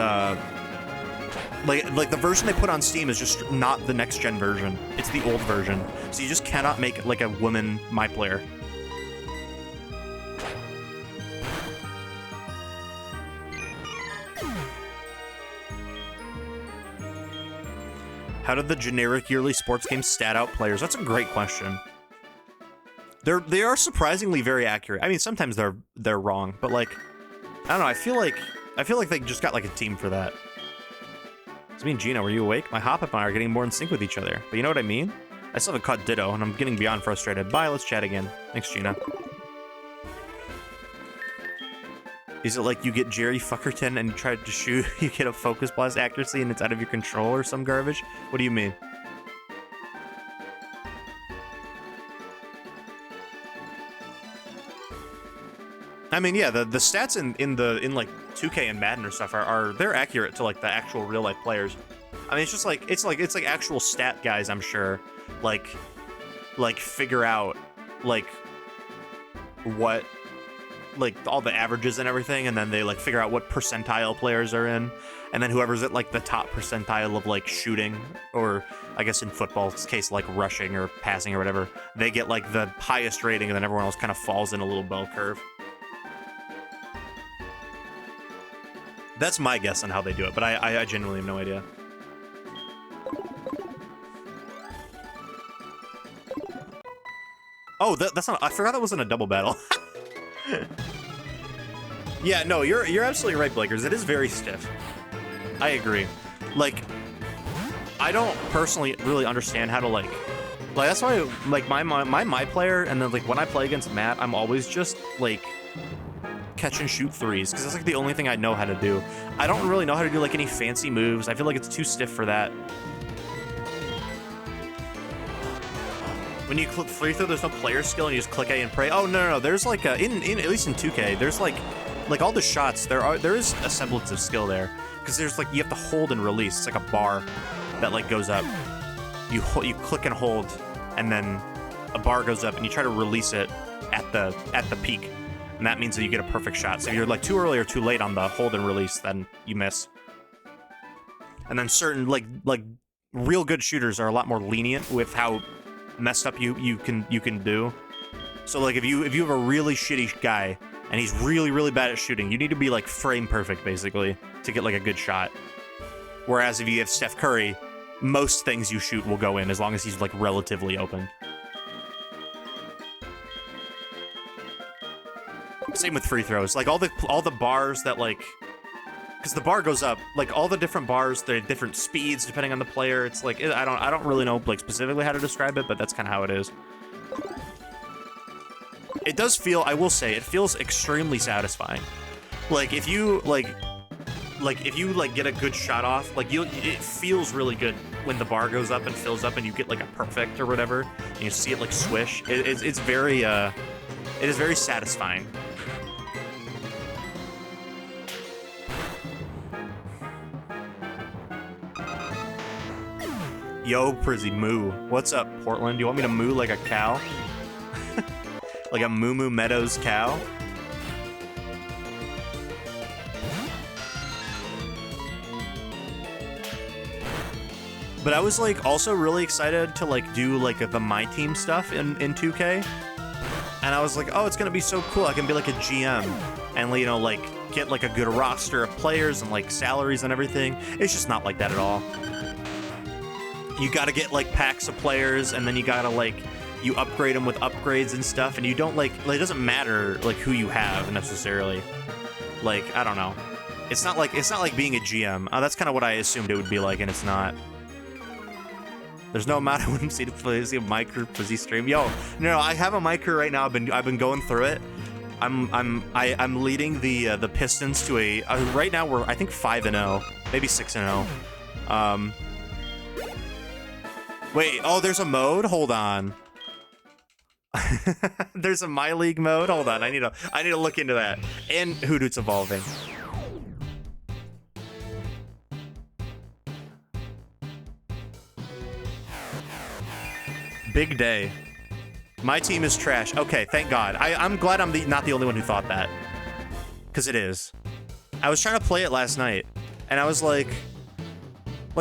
like the version they put on Steam is just not the next gen version. It's the old version. So you just cannot make like a woman my player. How did the generic yearly sports games stat out players? That's a great question. They are surprisingly very accurate. I mean, sometimes they're wrong, but like, I don't know. I feel like they just got like a team for that. It's me and Gina. Were you awake? My Hoppip and I are getting more in sync with each other. But you know what I mean? I still haven't caught Ditto, and I'm getting beyond frustrated. Bye. Let's chat again. Thanks, Gina. Is it like you get Jerry Fuckerton and you try to shoot, you get a focus blast accuracy and it's out of your control or some garbage? What do you mean? I mean, yeah, the stats in like 2K and Madden or stuff are they're accurate to like the actual real life players. I mean, it's like actual stat guys, I'm sure, like figure out like what, like all the averages and everything, and then they like figure out what percentile players are in, and then whoever's at like the top percentile of like shooting, or I guess in football's case like rushing or passing or whatever, they get like the highest rating, and then everyone else kind of falls in a little bell curve. That's my guess on how they do it, but I genuinely have no idea. Oh, that's not. I forgot that wasn't a double battle. Yeah, no, you're absolutely right, Blakers. It is very stiff. I agree. Like, I don't personally really understand how to like that's why like my player, and then like when I play against Matt, I'm always just like catch and shoot threes, because that's like the only thing I know how to do. I don't really know how to do like any fancy moves. I feel like it's too stiff for that. When you click free throw, there's no player skill, and you just click A and pray. Oh no, there's like in at least in 2K, there's like all the shots. There is a semblance of skill there, because there's like you have to hold and release. It's like a bar that like goes up. You click and hold, and then a bar goes up, and you try to release it at the peak, and that means that you get a perfect shot. So if you're like too early or too late on the hold and release, then you miss. And then certain like real good shooters are a lot more lenient with how messed up you can do. So like if you have a really shitty guy and he's really bad at shooting, you need to be like frame perfect basically to get like a good shot. Whereas if you have Steph Curry, most things you shoot will go in as long as he's like relatively open. Same with free throws. Like all the bars that like, because the bar goes up, like all the different bars, they're different speeds depending on the player. It's like I don't really know like specifically how to describe it, but that's kind of how it is. It does feel, I will say, it feels extremely satisfying. Like if you get a good shot off, like it feels really good when the bar goes up and fills up and you get like a perfect or whatever, and you see it like swish. It is very satisfying. Yo, Prizzy, moo. What's up, Portland? Do you want me to moo like a cow? Like a Moo Moo Meadows cow? But I was like also really excited to like do like the My Team stuff in 2K. And I was like, oh, it's gonna be so cool. I can be like a GM and, you know, like get like a good roster of players and like salaries and everything. It's just not like that at all. You gotta get like packs of players, and then you gotta like you upgrade them with upgrades and stuff, and you don't like it doesn't matter like who you have necessarily. Like I don't know, it's not like being a GM. That's kind of what I assumed it would be like, and it's not. There's no amount I wouldn't see to play a micro Prizzy stream. Yo, no, I have a micro right now. I've been going through it. I'm leading the Pistons to a right now we're I think 5-0, maybe 6-0. Wait, oh, there's a mode. Hold on. There's a My League mode. Hold on, I need to look into that. And Hoodoo's evolving. Big day. My team is trash. Okay, thank God. I'm glad I'm not the only one who thought that. Because it is. I was trying to play it last night, and I was like,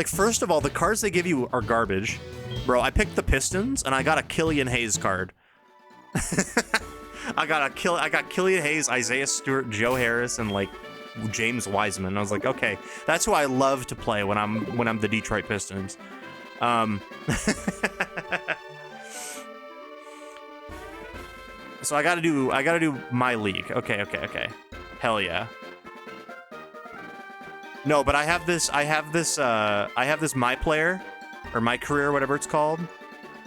first of all, the cards they give you are garbage. Bro, I picked the Pistons, and I got a Killian Hayes card. I got Killian Hayes, Isaiah Stewart, Joe Harris, and like James Wiseman. I was like, okay, that's who I love to play when I'm the Detroit Pistons. So I gotta do My League. Okay. Hell yeah. No, but I have this My Player, or My Career, whatever it's called,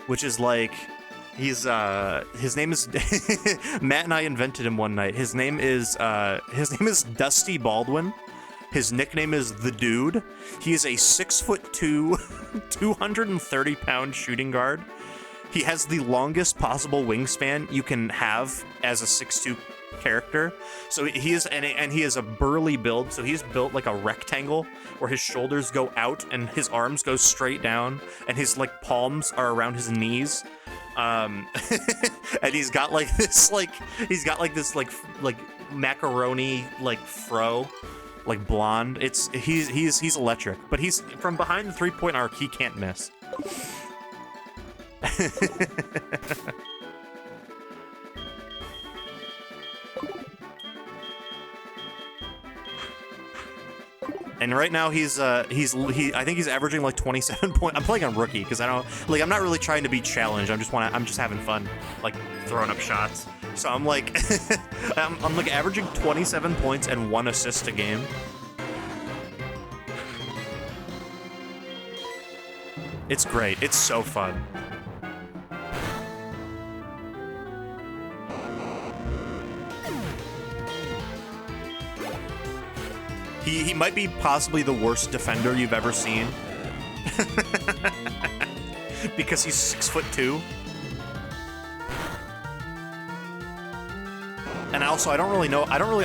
which is like, his name is Matt and I invented him one night. His name is Dusty Baldwin. His nickname is The Dude. He is a 6'2", 230-pound shooting guard. He has the longest possible wingspan you can have as a 6'2" character. So he is, and he is a burly build. So he's built like a rectangle where his shoulders go out and his arms go straight down, and his like palms are around his knees. And he's got like this macaroni like fro, like blonde. He's electric, but he's from behind the 3-point arc. He can't miss. And right now I think he's averaging like 27 points. I'm playing on rookie because I'm not really trying to be challenged. I'm just having fun, like throwing up shots. So I'm like I'm like averaging 27 points and 1 assist a game. It's great. It's so fun. He might be possibly the worst defender you've ever seen. Because he's 6'2". And also, I don't really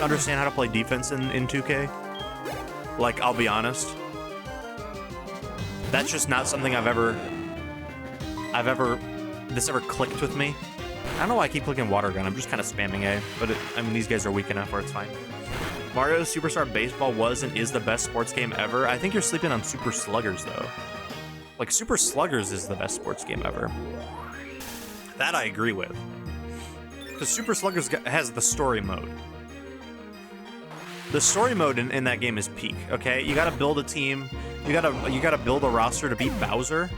understand how to play defense in 2K. Like, I'll be honest. That's just not something this ever clicked with me. I don't know why I keep clicking water gun. I'm just kind of spamming A, but I mean, these guys are weak enough where it's fine. Mario Superstar Baseball was and is the best sports game ever. I think you're sleeping on Super Sluggers, though. Like, Super Sluggers is the best sports game ever. That I agree with. Because Super Sluggers has the story mode. The story mode in that game is peak, okay? You gotta build a team. You gotta build a roster to beat Bowser.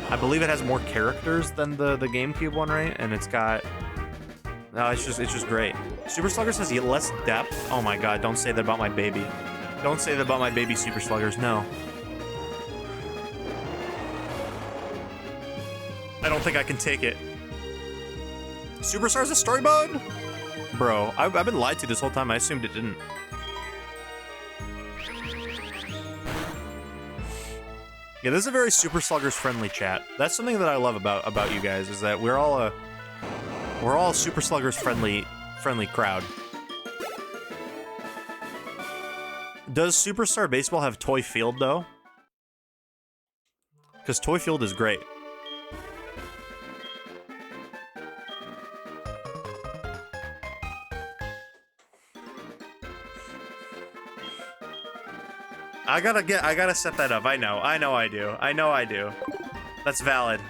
I believe it has more characters than the GameCube one, right? And it's got... No, it's just great. Super Sluggers has less depth. Oh my god, don't say that about my baby. Don't say that about my baby Super Sluggers, no. I don't think I can take it. Superstar's a story mode? Bro, I've been lied to this whole time. I assumed it didn't. Yeah, this is a very Super Sluggers friendly chat. That's something that I love about you guys, is that we're all a Super Sluggers friendly crowd. Does Superstar Baseball have Toy Field though? Because Toy Field is great. I gotta set that up. I know I do. That's valid.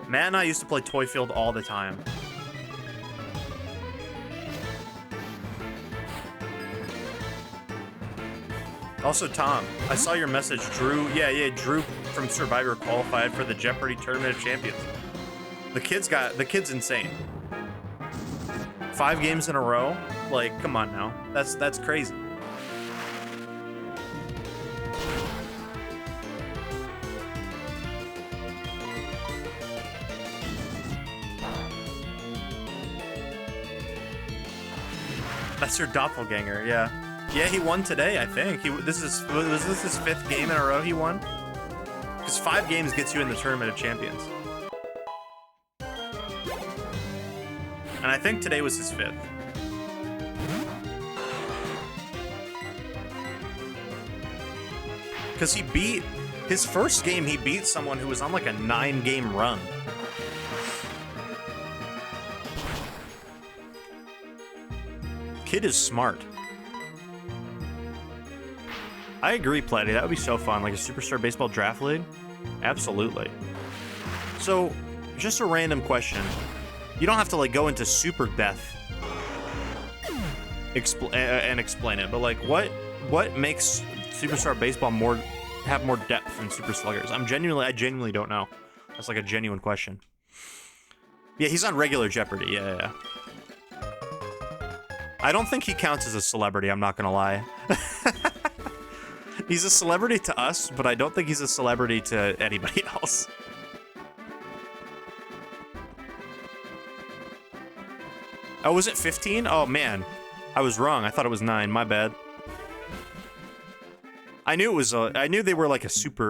Matt and I used to play Toy Field all the time. Also, Tom, I saw your message. Drew, yeah, Drew from Survivor qualified for the Jeopardy Tournament of Champions. The kid's insane. 5 games in a row? Like, come on now. That's crazy. That's your doppelganger, yeah. Yeah, he won today, I think. Was this his 5th game in a row he won? Because 5 games gets you in the Tournament of Champions. And I think today was his 5th. Because he beat... His first game, he beat someone who was on like a 9-game run. Kid is smart. I agree, Platty. That would be so fun. Like a Superstar Baseball Draft League? Absolutely. So, just a random question. You don't have to like go into super depth and explain it, but like what makes Superstar Baseball have more depth than Super Sluggers? I genuinely don't know. That's like a genuine question. Yeah, he's on regular Jeopardy. Yeah. I don't think he counts as a celebrity, I'm not gonna lie. He's a celebrity to us, but I don't think he's a celebrity to anybody else. Oh, was it 15? Oh, man. I was wrong. I thought it was 9. My bad. I knew it was I knew they were like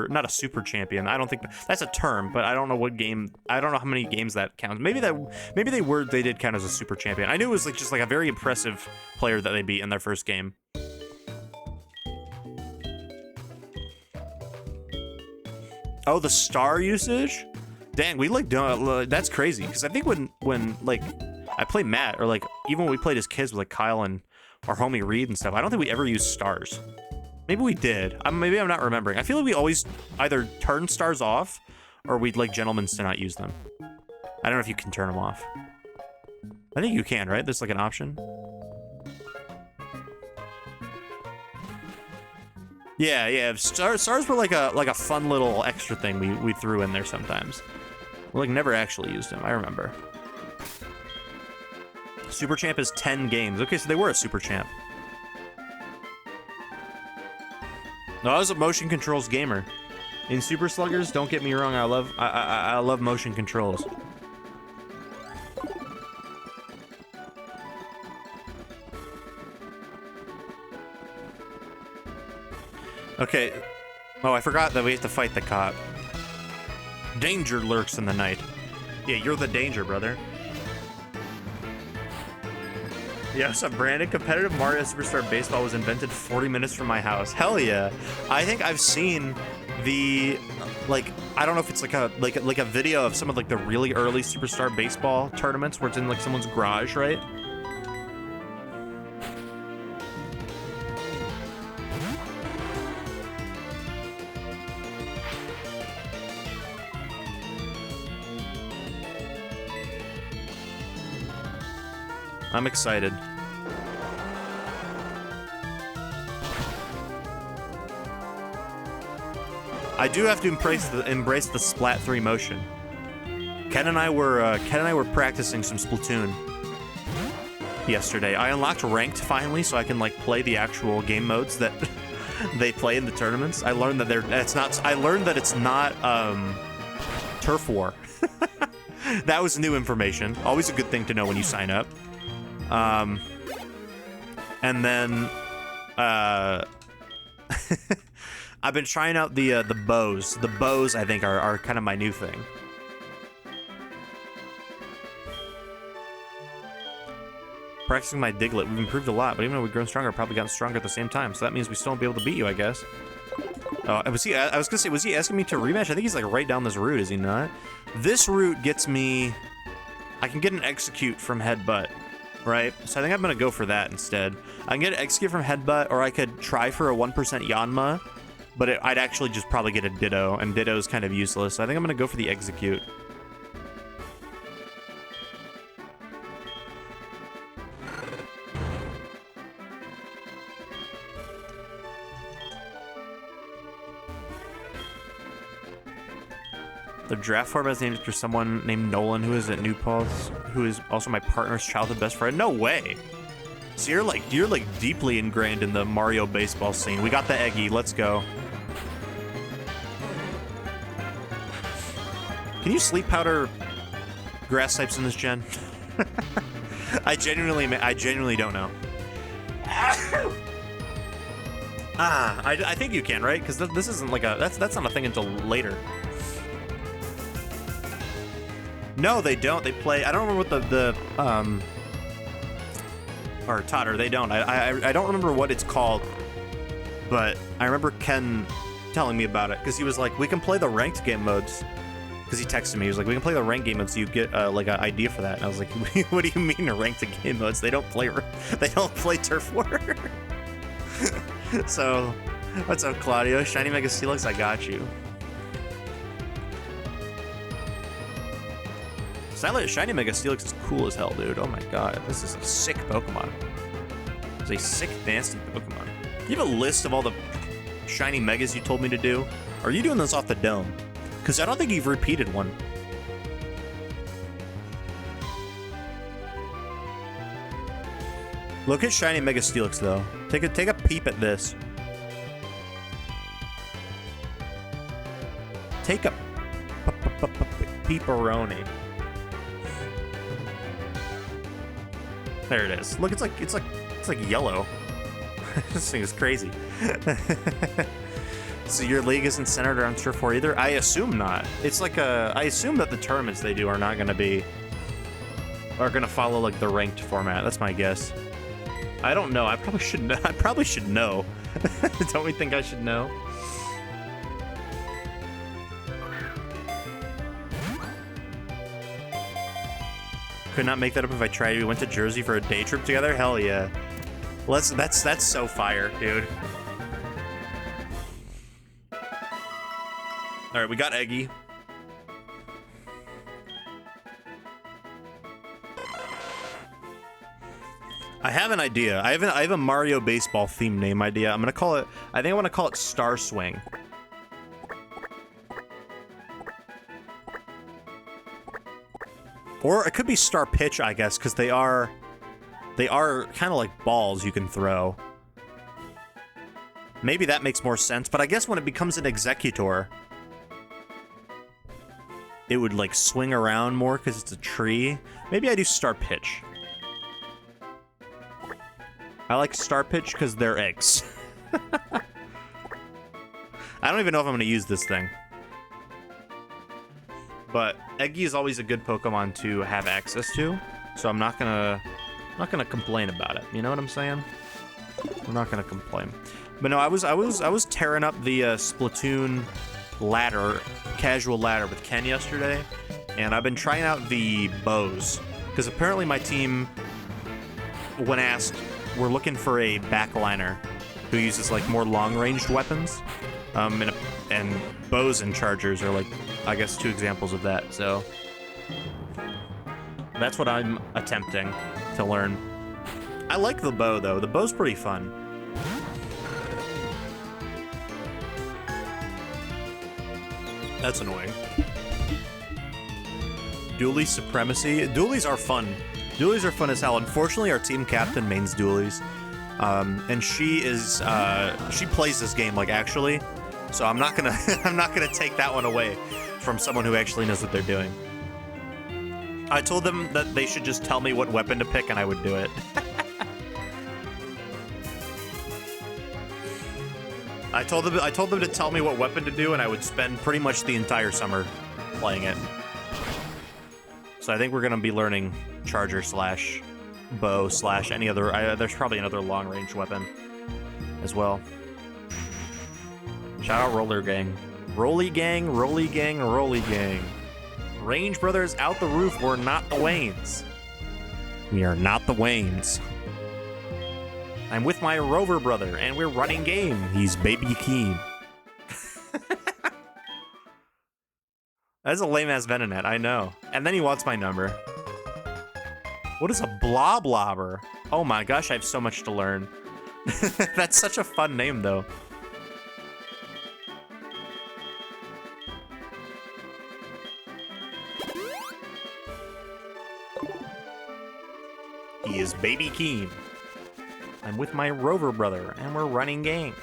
not a super champion. I don't think that's a term, but I don't know what game. I don't know how many games that counts. Maybe they did count as a super champion. I knew it was like just like a very impressive player that they beat in their first game. Oh, the star usage? Dang, we like don't. That's crazy. Because I think when like I play Matt, or like even when we played as kids with like Kyle and our homie Reed and stuff, I don't think we ever used stars. Maybe we did. Maybe I'm not remembering. I feel like we always either turn stars off or we'd like gentlemen to not use them. I don't know if you can turn them off. I think you can, right? There's like an option. Yeah. Stars were like a fun little extra thing we threw in there sometimes. We like never actually used them. I remember. Super Champ is 10 games. Okay, so they were a Super Champ. No, I was a motion controls gamer. In Super Sluggers, don't get me wrong, I love motion controls. Okay. Oh, I forgot that we have to fight the cop. Danger lurks in the night. Yeah, you're the danger, brother. Yes, a branded competitive Mario Superstar Baseball was invented 40 minutes from my house. Hell yeah. I think I've seen the, like, I don't know if it's like a video of some of like the really early Superstar Baseball tournaments where it's in like someone's garage, right? I'm excited. I do have to embrace the Splat 3 motion. Ken and I were practicing some Splatoon yesterday. I unlocked ranked finally, so I can like play the actual game modes that they play in the tournaments. I learned that it's not Turf War. That was new information. Always a good thing to know when you sign up. And then I've been trying out the bows. The bows, I think, are kind of my new thing. Practicing my Diglett, we've improved a lot, but even though we've grown stronger, I've probably gotten stronger at the same time. So that means we still won't be able to beat you, I guess. Oh, I was gonna say, was he asking me to rematch? I think he's like right down this route, is he not? This route gets me. I can get an execute from Headbutt. Right? So I think I'm going to go for that instead. I can get an execute from Headbutt, or I could try for a 1% Yanma, but I'd actually just probably get a Ditto, and Ditto is kind of useless. So I think I'm going to go for the execute. The draft format is named after someone named Nolan, who is at New Pulse, who is also my partner's childhood best friend. No way. So you're like deeply ingrained in the Mario baseball scene. We got the Eggy. Let's go. Can you sleep powder grass types in this gen? I genuinely don't know. I think you can, right? Because this isn't like a that's not a thing until later. No, they don't. They play. I don't remember what or Totter. They don't. I don't remember what it's called, but I remember Ken telling me about it because he was like, "We can play the ranked game modes." Because he texted me, he was like, "We can play the ranked game modes, so you get like an idea for that." And I was like, "What do you mean ranked game modes? They don't play Turf War." So, what's up, Claudio? Shiny Mega Steelix, I got you. Shiny Mega Steelix is cool as hell, dude. Oh my god, this is a sick Pokemon. It's a sick, nasty Pokemon. You have a list of all the Shiny Megas you told me to do? Or are you doing this off the dome? Because I don't think you've repeated one. Look at Shiny Mega Steelix, though. Take a peep at this. Take a peeperoni. There it is. Look, it's like yellow. This thing is crazy. So your league isn't centered around Turf War either? I assume not. It's like I assume that the tournaments they do are not going to follow like the ranked format. That's my guess. I don't know. I probably should know. I probably should know. Don't we think I should know? Could not make that up if I tried. We went to Jersey for a day trip together. Hell yeah. That's so fire, dude. All right, we got Eggy. I have an idea. I have a Mario baseball theme name idea. I'm gonna call it. I think I want to call it Star Swing. Or it could be Star Pitch, I guess, because they are kind of like balls you can throw. Maybe that makes more sense. But I guess when it becomes an Executor, it would like swing around more because it's a tree. Maybe I do Star Pitch. I like Star Pitch because they're eggs. I don't even know if I'm going to use this thing. But Eggy is always a good Pokemon to have access to, so I'm not gonna complain about it. You know what I'm saying? I'm not gonna complain. But no, I was tearing up the Splatoon ladder, casual ladder with Ken yesterday, and I've been trying out the bows because apparently my team, when asked, we're looking for a backliner who uses like more long-ranged weapons, and bows and chargers are like, I guess, two examples of that. So that's what I'm attempting to learn. I like the bow though. The bow's pretty fun. That's annoying. Dually supremacy. Dualies are fun. Dualies are fun as hell. Unfortunately, our team captain mains Dualies. And she plays this game like actually. So I'm not gonna take that one away from someone who actually knows what they're doing. I told them that they should just tell me what weapon to pick and I would do it. I told them to tell me what weapon to do and I would spend pretty much the entire summer playing it. So I think we're gonna be learning charger slash bow slash any other. There's probably another long range weapon as well. Shout out Roller Gang. Rolly Gang, Rolly Gang, Rolly Gang. Range Brothers out the roof, we're not the Waynes. We are not the Waynes. I'm with my Rover brother, and we're running game. He's Baby Keen. That's a lame-ass Venonat, I know. And then he wants my number. What is a Bloblobber? Oh my gosh, I have so much to learn. That's such a fun name, though. He is Baby Keen. I'm with my Rover brother, and we're running game.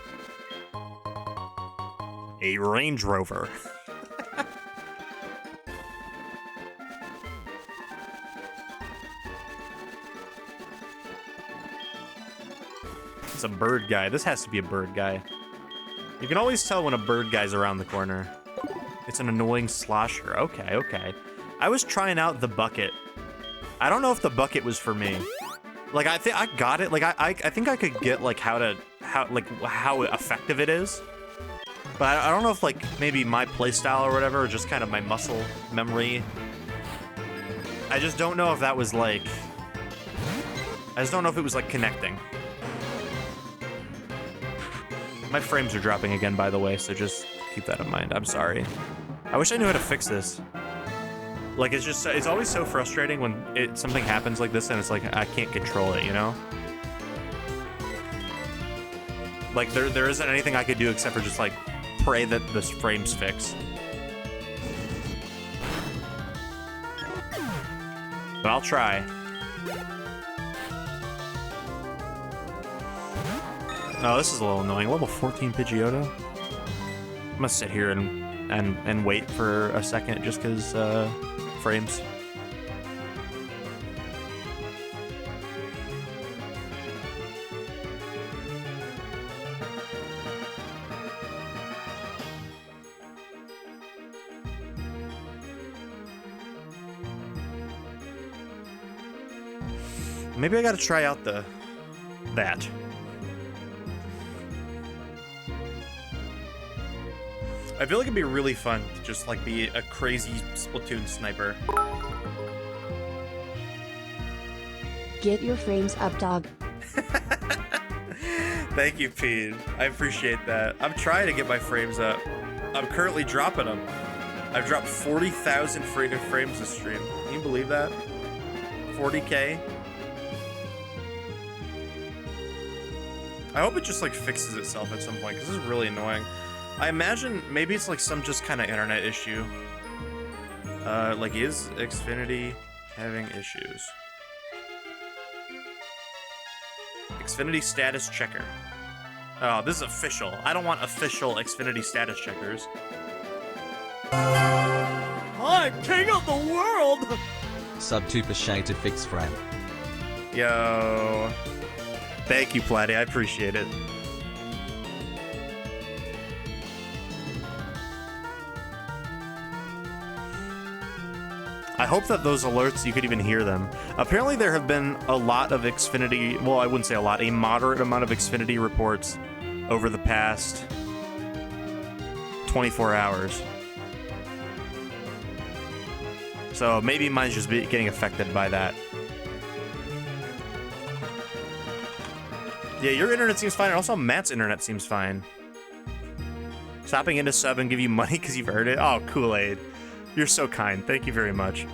A Range Rover. It's a bird guy. This has to be a bird guy. You can always tell when a bird guy's around the corner. It's an annoying slosher. Okay, okay. I was trying out the bucket. I don't know if the bucket was for me. Like, I think I got it. Like, I think I could get, like, how effective it is. But I don't know if, like, maybe my playstyle or whatever, or just kind of my muscle memory. I just don't know if that was, like... I just don't know if it was, like, connecting. My frames are dropping again, by the way, so just keep that in mind. I'm sorry. I wish I knew how to fix this. Like, it's just, it's always so frustrating when something happens like this and it's like, I can't control it, you know? Like, there isn't anything I could do except for just, like, pray that this frame's fix. But I'll try. Oh, this is a little annoying. Level 14 Pidgeotto. I'm gonna sit here and wait for a second just because, frames. Maybe I gotta try out that. I feel like it'd be really fun to just like be a crazy Splatoon sniper. Get your frames up, dog. Thank you, Pete. I appreciate that. I'm trying to get my frames up. I'm currently dropping them. I've dropped 40,000 frames this stream. Can you believe that? 40K. I hope it just like fixes itself at some point because this is really annoying. I imagine maybe it's like some just kind of internet issue. Like, is Xfinity having issues? Xfinity status checker. Oh, this is official. I don't want official Xfinity status checkers. I'm king of the world! Sub 2% to fix frame. Yo. Thank you, Platty. I appreciate it. I hope that those alerts, you could even hear them. Apparently there have been a lot of Xfinity, well, I wouldn't say a lot, a moderate amount of Xfinity reports over the past 24 hours. So maybe mine's just getting affected by that. Yeah, your internet seems fine, and also Matt's internet seems fine. Stopping into sub and give you money because you've heard it? Oh, Kool-Aid. You're so kind. Thank you very much.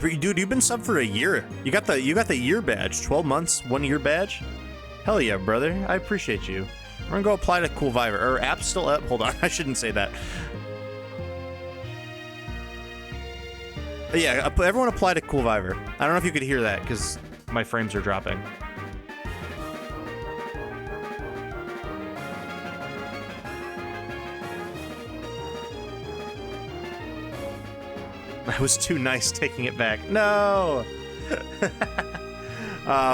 Dude, you've been sub for a year. You got the year badge. 12 months, 1 year badge. Hell yeah, brother. I appreciate you. We're gonna go apply to Cool Viver. Or app's still up. Hold on, I shouldn't say that. But yeah, everyone apply to Cool Viver. I don't know if you could hear that because my frames are dropping. I was too nice taking it back. No!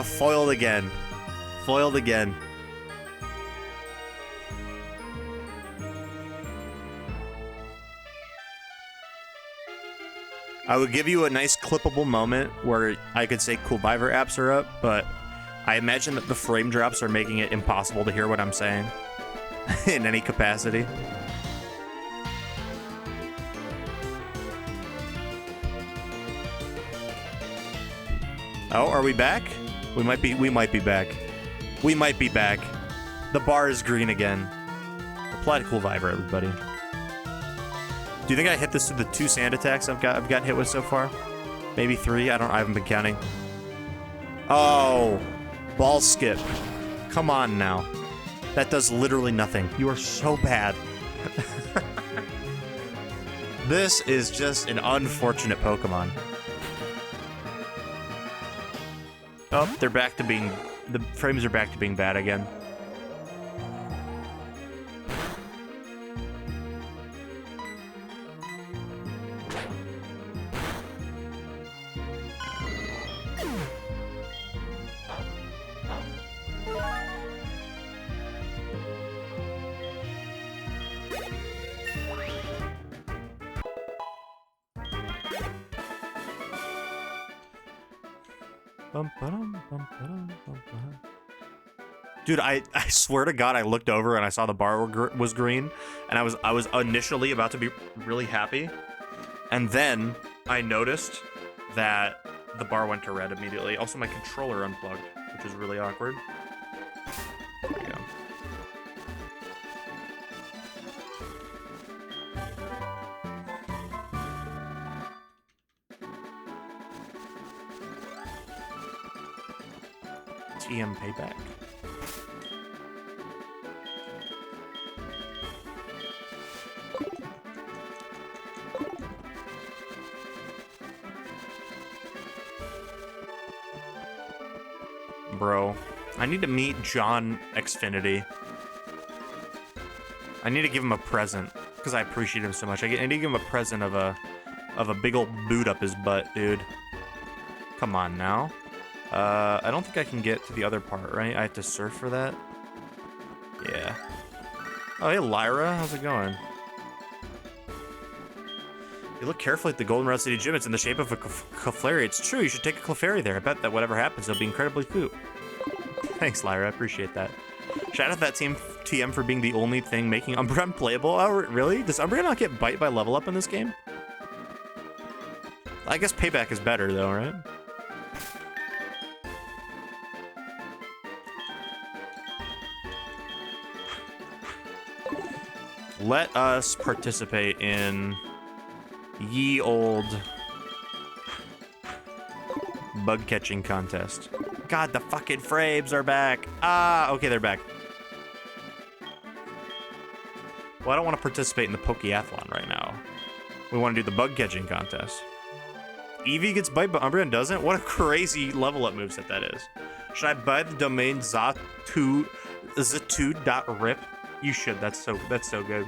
Foiled again. Foiled again. I would give you a nice clippable moment where I could say Cool Viver apps are up, but I imagine that the frame drops are making it impossible to hear what I'm saying in any capacity. Oh, are we back? We might be back. We might be back. The bar is green again. Apply to Cool Viver, everybody. Do you think I hit this through the 2 sand attacks I've gotten hit with so far? Maybe 3? I haven't been counting. Oh, ball skip. Come on now. That does literally nothing. You are so bad. This is just an unfortunate Pokemon. Oh, they're back to being... The frames are back to being bad again. Dude, I swear to God, I looked over and I saw the bar was green, and I was initially about to be really happy, and then I noticed that the bar went to red immediately. Also, my controller unplugged, which is really awkward. There we go. TM payback. Bro, I need to meet John Xfinity. I need to give him a present because I appreciate him so much. I need to give him a present of a big old boot up his butt, dude. Come on now. I don't think I can get to the other part, right? I have to surf for that. Yeah. Oh, hey, Lyra. How's it going? You look carefully at the Goldenrod City Gym. It's in the shape of a Clefairy. It's true. You should take a Clefairy there. I bet that whatever happens, it'll be incredibly cute. Thanks, Lyra. I appreciate that. Shout out to that team TM for being the only thing making Umbra unplayable. Oh, really? Does Umbra not get bite by level up in this game? I guess payback is better, though, right? Let us participate in ye old bug catching contest. God, the fucking frames are back. Ah, okay, they're back. Well, I don't want to participate in the Pokeathlon right now. We want to do the bug catching contest. Eevee gets bite, but Umbreon doesn't? What a crazy level up moveset that is. Should I buy the domain zatu.rip? You should. That's so good.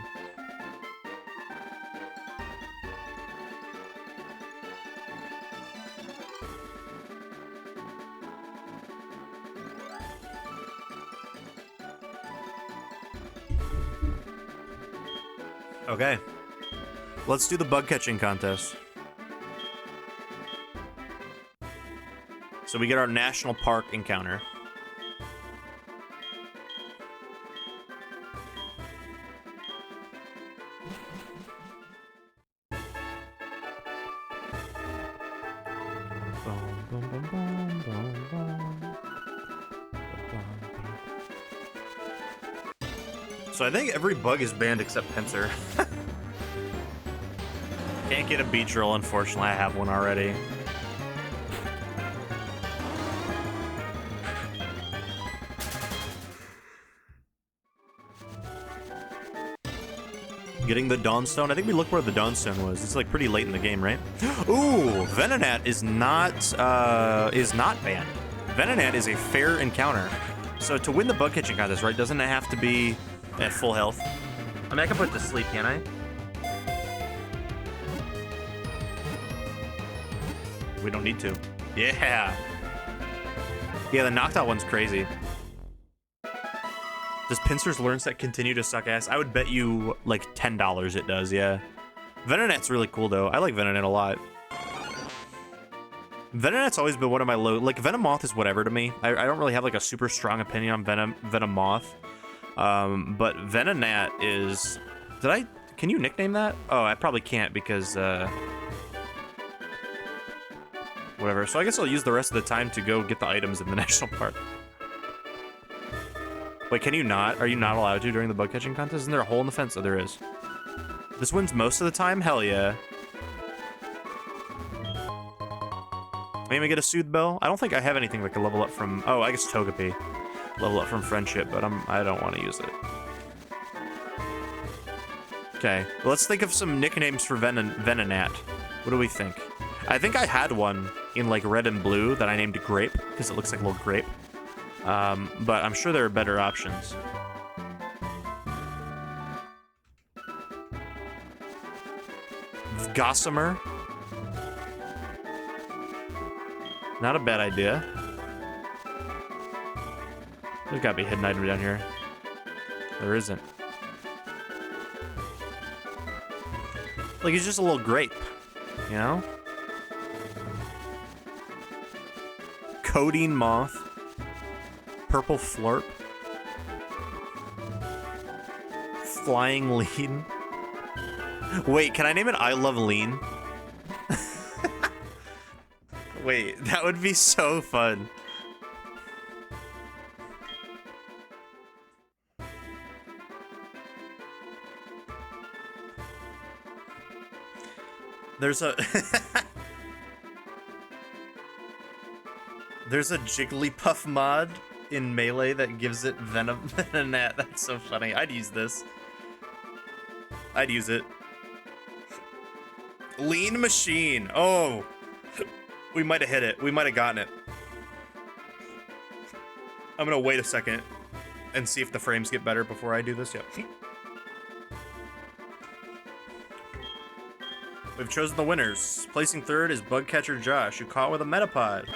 Okay. Let's do the bug catching contest. So we get our national park encounter. So I think every bug is banned except Pinsir. Can't get a beach roll, unfortunately. I have one already. Getting the Dawnstone. I think we looked where the Dawnstone was. It's like pretty late in the game, right? Ooh, Venonat is not banned. Venonat is a fair encounter. So to win the bug catching contest, right, doesn't it have to be at full health? I mean, I can put it to sleep, can't I? We don't need to. Yeah. Yeah, the knocked out one's crazy. Does Pinsir's Learn Set continue to suck ass? I would bet you like $10 it does, yeah. Venonat's really cool though. I like Venonat a lot. Venonat's always been one of my like Venomoth is whatever to me. I don't really have like a super strong opinion on Venomoth. But Venonat is... Can you nickname that? Oh, I probably can't because, whatever. So I guess I'll use the rest of the time to go get the items in the national park. Wait, can you not? Are you not allowed to during the bug catching contest? Isn't there a hole in the fence? Oh, there is. This wins most of the time? Hell yeah. Maybe get a Soothe Bell? I don't think I have anything like a level up from... Oh, I guess Togepi. Level up from Friendship, but I don't want to use it. Okay, well, let's think of some nicknames for Venonat. What do we think? I think I had one in like red and blue that I named Grape because it looks like a little grape. But I'm sure there are better options. Gossamer. Not a bad idea. There's gotta be a hidden item down here. There isn't. Like, he's just a little grape, you know? Codeine moth. Purple florp. Flying lean. Wait, can I name it I Love Lean? Wait, that would be so fun. There's a there's a Jigglypuff mod in Melee that gives it Venom Venonat. That's so funny. I'd use this. I'd use it. Lean Machine. Oh, we might have hit it. We might have gotten it. I'm gonna wait a second and see if the frames get better before I do this. Yep. We've chosen the winners. Placing third is Bugcatcher Josh, who caught with a Metapod.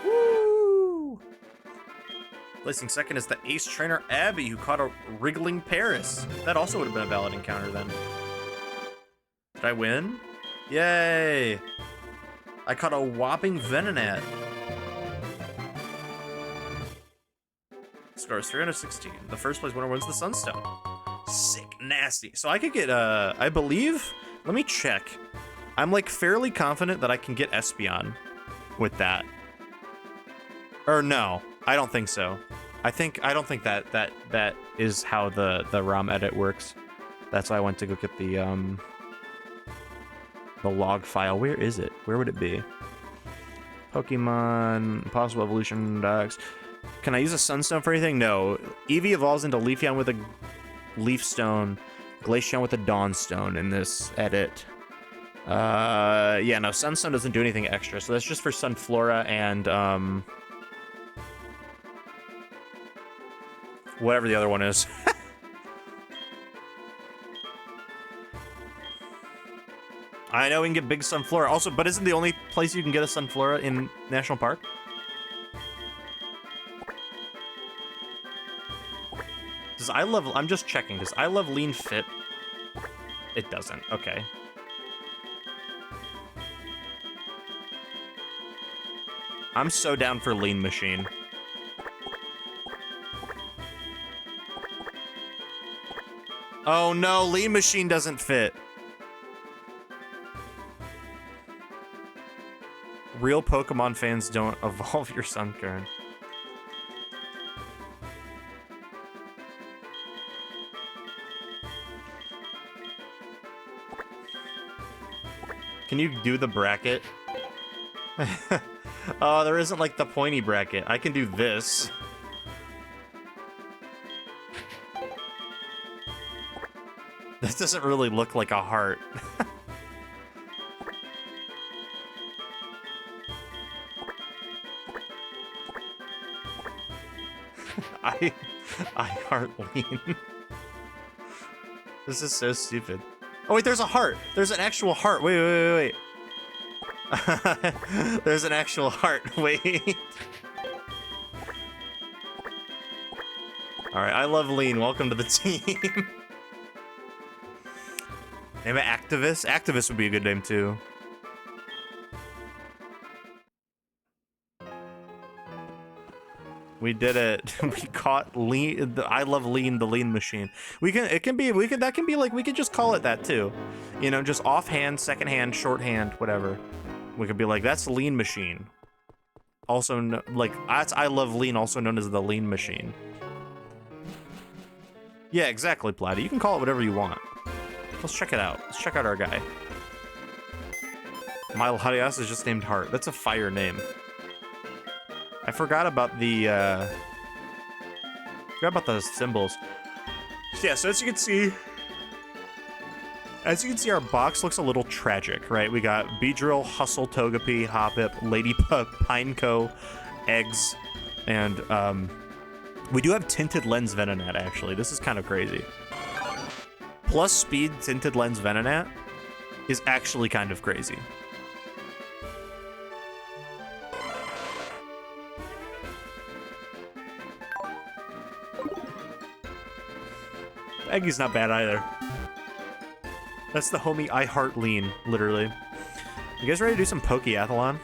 Woo! Placing second is the Ace Trainer Abby, who caught a Wriggling Paris. That also would have been a valid encounter then. Did I win? Yay! I caught a whopping Venonat. Score is 316. The first place winner wins the Sunstone. Sick, nasty. So I could get, I believe, let me check. I'm like fairly confident that I can get Espeon with that. Or no, I don't think so. I don't think that is how the ROM edit works. That's why I went to go get the log file. Where is it? Where would it be? Pokemon, possible evolution docs. Can I use a Sunstone for anything? No. Eevee evolves into Leafeon with a Leaf Stone, Glaceon with a Dawnstone in this edit. Yeah, no, Sunstone doesn't do anything extra, so that's just for Sunflora and, whatever the other one is. I know we can get big Sunflora. Also, but isn't the only place you can get a Sunflora in National Park? I'm just checking. Does I Love Lean fit? It doesn't. Okay. I'm so down for Lean Machine. Oh no, Lean Machine doesn't fit. Real Pokemon fans don't evolve your Sunkern. Can you do the bracket? Oh, there isn't like the pointy bracket. I can do this. This doesn't really look like a heart. I heart lean. This is so stupid. Oh wait, there's a heart. There's an actual heart. Wait. There's an actual heart. Wait. All right, I love lean. Welcome to the team. Name it Activist. Activist would be a good name too. We did it. We caught lean. I love lean, the lean machine. That can be like, we could just call it that too. You know, just offhand, secondhand, shorthand, whatever. We could be like, that's lean machine. Also, like, that's I love lean, also known as the lean machine. Yeah, exactly, Platy. You can call it whatever you want. Let's check it out. Let's check out our guy. My Latias is just named Heart. That's a fire name. I forgot about the symbols. Yeah, so as you can see, As you can see, our box looks a little tragic, right? We got Beedrill, Hustle, Togepi, Hoppip, Ladybug, Pineco, Eggs, and we do have Tinted Lens Venonat, actually. This is kind of crazy. Plus Speed Tinted Lens Venonat is actually kind of crazy. Eggy's not bad either. That's the homie I Heart Lean, literally. You guys ready to do some Pokeathlon?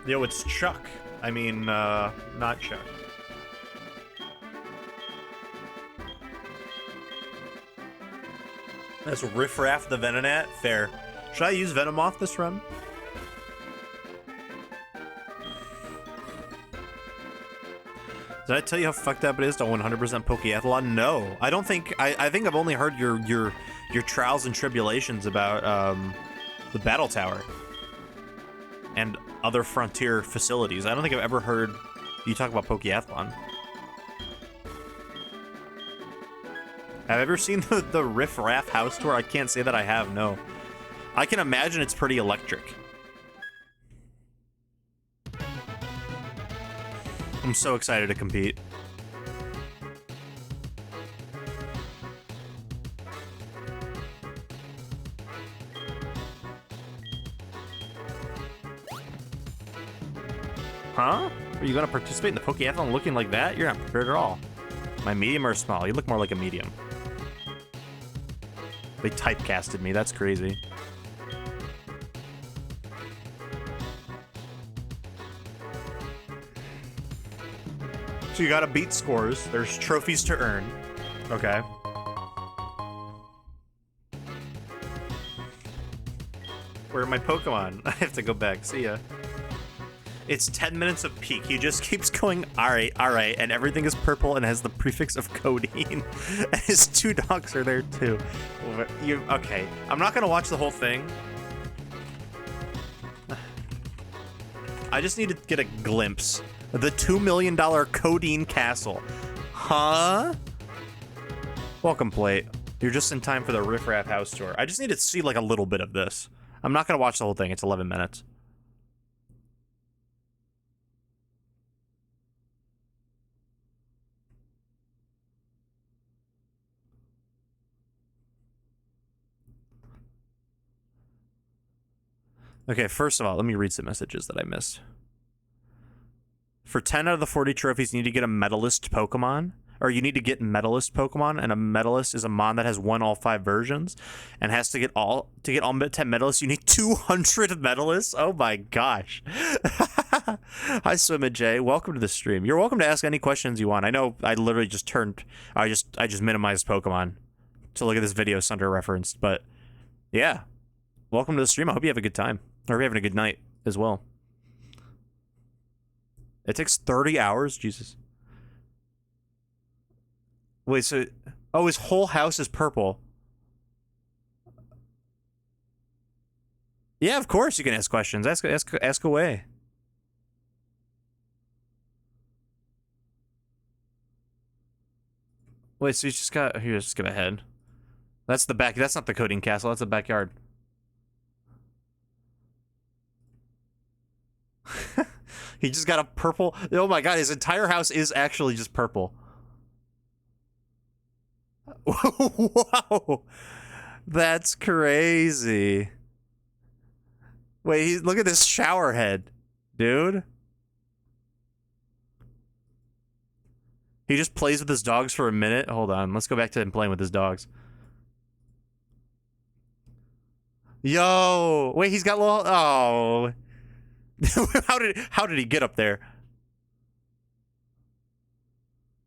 Yo, it's Chuck. I mean, not Chuck. That's Riffraff the Venonat. Fair. Should I use Venomoth this run? Did I tell you how fucked up it is to 100% Pokeathlon? No, I don't think. I think I've only heard your trials and tribulations about the Battle Tower and other Frontier facilities. I don't think I've ever heard you talk about Pokeathlon. Have I ever seen the Riff Raff house tour? I can't say that I have. No, I can imagine it's pretty electric. I'm so excited to compete. Huh? Are you gonna participate in the Pokeathlon looking like that? You're not prepared at all. Am I medium or small? You look more like a medium. They typecasted me. That's crazy. So you gotta beat scores. There's trophies to earn. Okay. Where are my Pokemon? I have to go back. See ya. It's 10 minutes of peak. He just keeps going, alright, and everything is purple and has the prefix of codeine. And his 2 dogs are there too. Okay, I'm not gonna watch the whole thing. I just need to get a glimpse. The $2 million codeine castle. Huh? Welcome, Plate. You're just in time for the Riff Raff house tour. I just need to see like a little bit of this. I'm not gonna watch the whole thing. It's 11 minutes. Okay, first of all, let me read some messages that I missed. For 10 out of the 40 trophies, you need to get a medalist Pokemon. Or you need to get medalist Pokemon, and a medalist is a mon that has won all 5 versions and has to get all 10 medalists. You need 200 medalists. Oh my gosh. Hi Swim and Jay. Welcome to the stream. You're welcome to ask any questions you want. I know I literally just I just minimized Pokemon to look at this video Sunder referenced, but yeah. Welcome to the stream. I hope you have a good time. Or you're having a good night as well. It takes 30 hours? Jesus. Wait, so... Oh, his whole house is purple. Yeah, of course you can ask questions. Ask away. Wait, so you just got... Here, just skip ahead. That's the back... That's not the coding castle. That's the backyard. He just got a purple... Oh my god, his entire house is actually just purple. Whoa! That's crazy. Wait, look at this shower head, dude. He just plays with his dogs for a minute. Hold on, let's go back to him playing with his dogs. Yo! Wait, he's got little... Oh... How did he get up there?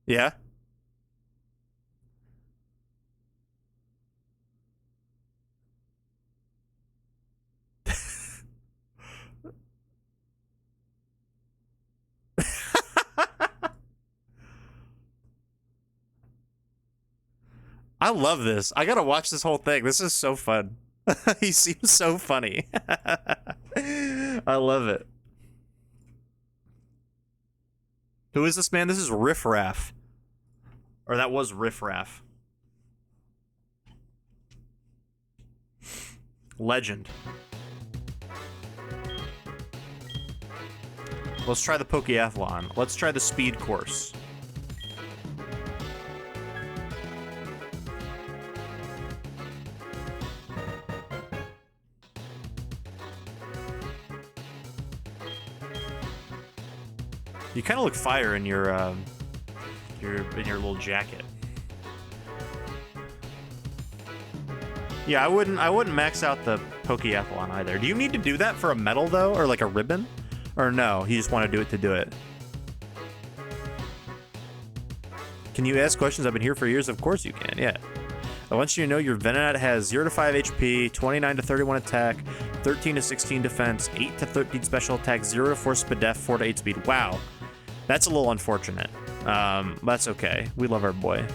Yeah? I love this. I gotta watch this whole thing. This is so fun. He seems so funny. I love it. Who is this man? This is Riff Raff. Or that was Riff Raff. Legend. Let's try the Pokeathlon. Let's try the speed course. You kind of look fire in your little jacket. Yeah, I wouldn't max out the Pokeathlon either. Do you need to do that for a medal though, or like a ribbon, or no? You just want to do it to do it. Can you ask questions? I've been here for years. Of course you can. Yeah. I want you to know your Venonat has 0 to 5 HP, 29 to 31 attack, 13 to 16 defense, 8 to 13 special attack, 0 to 4 speed def, 4 to 8 speed. Wow. That's a little unfortunate. That's okay. We love our boy.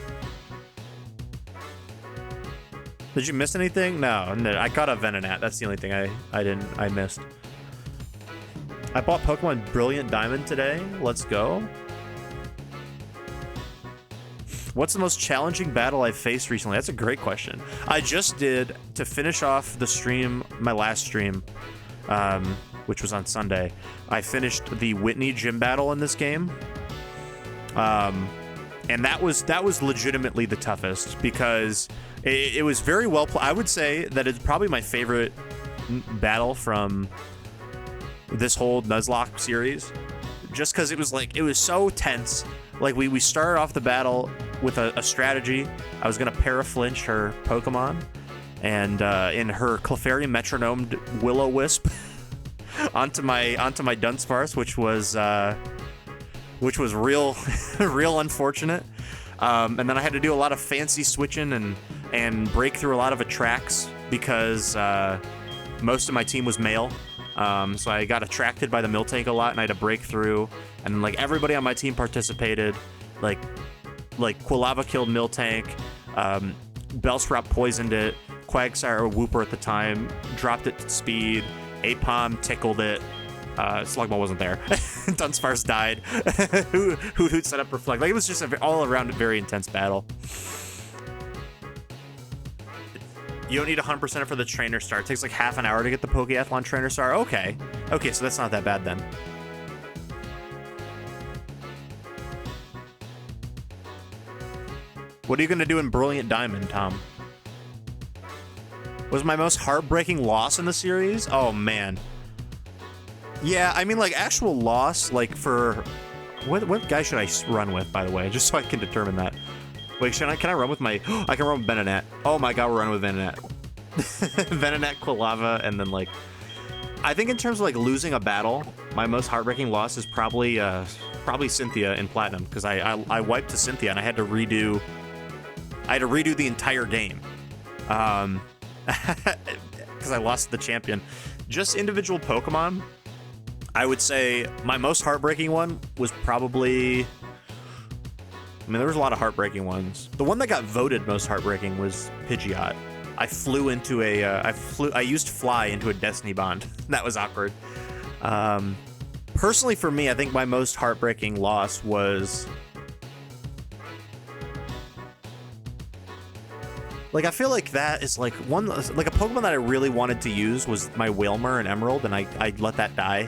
Did you miss anything? No, I caught a Venonat. That's the only thing I missed. I bought Pokemon Brilliant Diamond today. Let's go. What's the most challenging battle I've faced recently? That's a great question. I just did, to finish off the stream, my last stream, which was on Sunday, I finished the Whitney gym battle in this game. And that was legitimately the toughest because it was very well played. I would say that it's probably my favorite battle from this whole Nuzlocke series, just because it was so tense. Like we started off the battle with a strategy. I was gonna para-flinch her Pokemon, and in her Clefairy metronomed Will-O-Wisp onto my Dunsparce, which was real real unfortunate. And then I had to do a lot of fancy switching and break through a lot of attracts because most of my team was male. So I got attracted by the Miltank a lot, and I had to break through. And like everybody on my team participated. Like Quilava killed Miltank, Bellsprout poisoned it, Quagsire or Wooper at the time dropped it to speed, Apom tickled it. Slugma wasn't there. Dunsparce died. Hoot set up Reflect. Like it was just an all-around very intense battle. You don't need 100% for the trainer star. It takes like half an hour to get the Pokeathlon trainer star. Okay, so that's not that bad then. What are you gonna do in Brilliant Diamond, Tom? Was my most heartbreaking loss in the series? Oh man. Yeah, I mean, like, actual loss, like, for... What guy should I run with, by the way? Just so I can determine that. Wait, can I run with my... I can run with Venonat. Oh my god, we're running with Venonat. Venonat, Quilava, and then, like... I think in terms of, like, losing a battle, my most heartbreaking loss is probably Cynthia in Platinum, because I wiped to Cynthia, and I had to redo the entire game. Because I lost the champion. Just individual Pokemon... I would say my most heartbreaking one was probably... I mean, there was a lot of heartbreaking ones. The one that got voted most heartbreaking was Pidgeot. I flew into I used Fly into a Destiny Bond. That was awkward. Personally, for me, I think my most heartbreaking loss was... Like, I feel like that is, like, a Pokemon that I really wanted to use was my Wailmer and Emerald, and I let that die.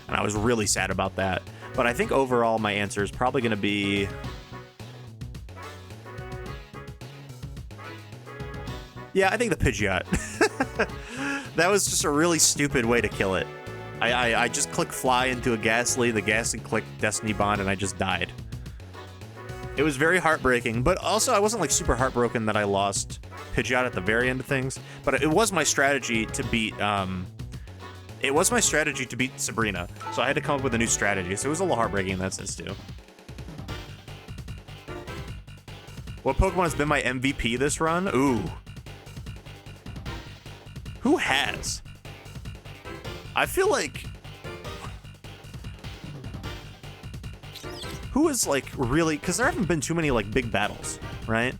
And I was really sad about that. But I think overall my answer is probably going to be... Yeah, I think the Pidgeot. That was just a really stupid way to kill it. I just clicked Fly into a Ghastly, the Ghastly clicked Destiny Bond, and I just died. It was very heartbreaking, but also I wasn't like super heartbroken that I lost Pidgeot at the very end of things. But it was my strategy to beat... It was my strategy to beat Sabrina, so I had to come up with a new strategy, so it was a little heartbreaking in that sense, too. What Pokemon has been my MVP this run? Ooh. Who has? I feel like... Who is, like, really... Because there haven't been too many, like, big battles, right?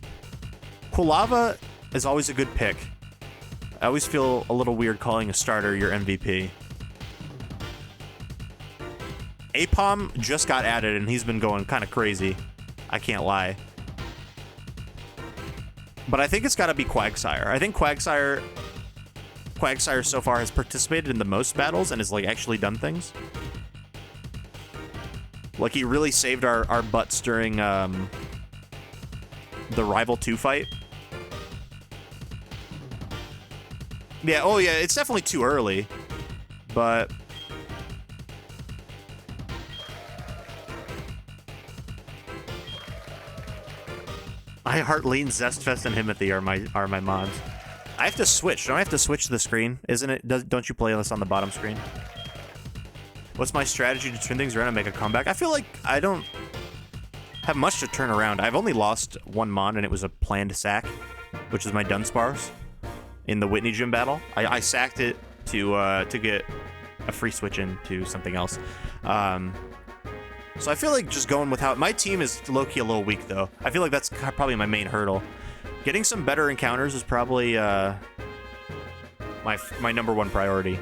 Quilava is always a good pick. I always feel a little weird calling a starter your MVP. Apom just got added, and he's been going kind of crazy. I can't lie. But I think it's got to be Quagsire. I think Quagsire so far has participated in the most battles and has like actually done things. Like he really saved our butts during the Rival 2 fight. Yeah, oh yeah, it's definitely too early, but I Heart Lean, Zestfest, and Himothy are my mods. I have to switch. Don't I have to switch the screen? Isn't it? Don't you play this on the bottom screen? What's my strategy to turn things around and make a comeback? I feel like I don't have much to turn around. I've only lost one mon, and it was a planned sack, which is my Dunsparce in the Whitney Gym battle. I sacked it to get a free switch into something else. So I feel like just going with how my team is low-key a little weak, though. I feel like that's probably my main hurdle. Getting some better encounters is probably my number one priority.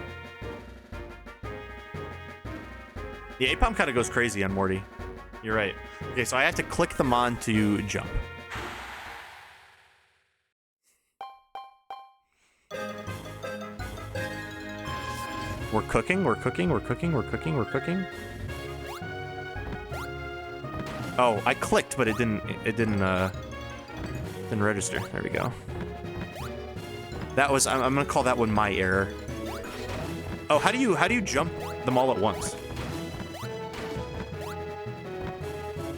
The Apom kind of goes crazy on Morty. You're right. Okay, so I have to click the mon to jump. We're cooking, we're cooking, we're cooking, we're cooking, we're cooking. Oh, I clicked, but it didn't register. There we go. That was, I'm gonna call that one my error. Oh, how do you jump them all at once?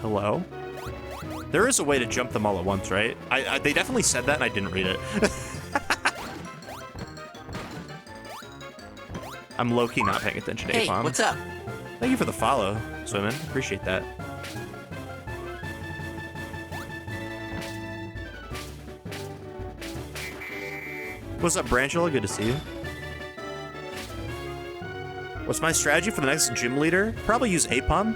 Hello? There is a way to jump them all at once, right? They definitely said that and I didn't read it. I'm low-key not paying attention to Hey, Apom. what's up? Thank you for the follow, Swimmin'. Appreciate that. What's up, Branchula? Good to see you. What's my strategy for the next gym leader? Probably use Apom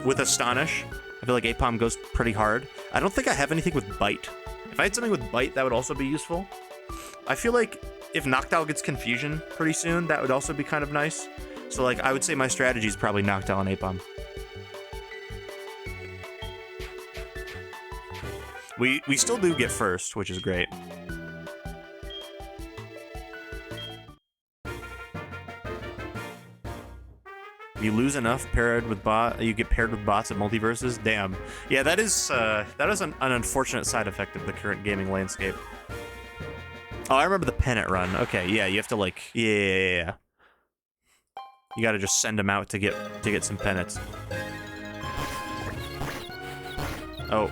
with Astonish. I feel like Apom goes pretty hard. I don't think I have anything with Bite. If I had something with Bite, that would also be useful. I feel like if Noctowl gets Confusion pretty soon, that would also be kind of nice. So, like, I would say my strategy is probably Noctowl and Apom. We still do get first, which is great. You lose enough paired with you get paired with bots at multiverses. Damn. Yeah, that is an unfortunate side effect of the current gaming landscape. Oh, I remember the pennant run. Okay, yeah, you have to like, yeah. You gotta just send them out to get some pennants. Oh,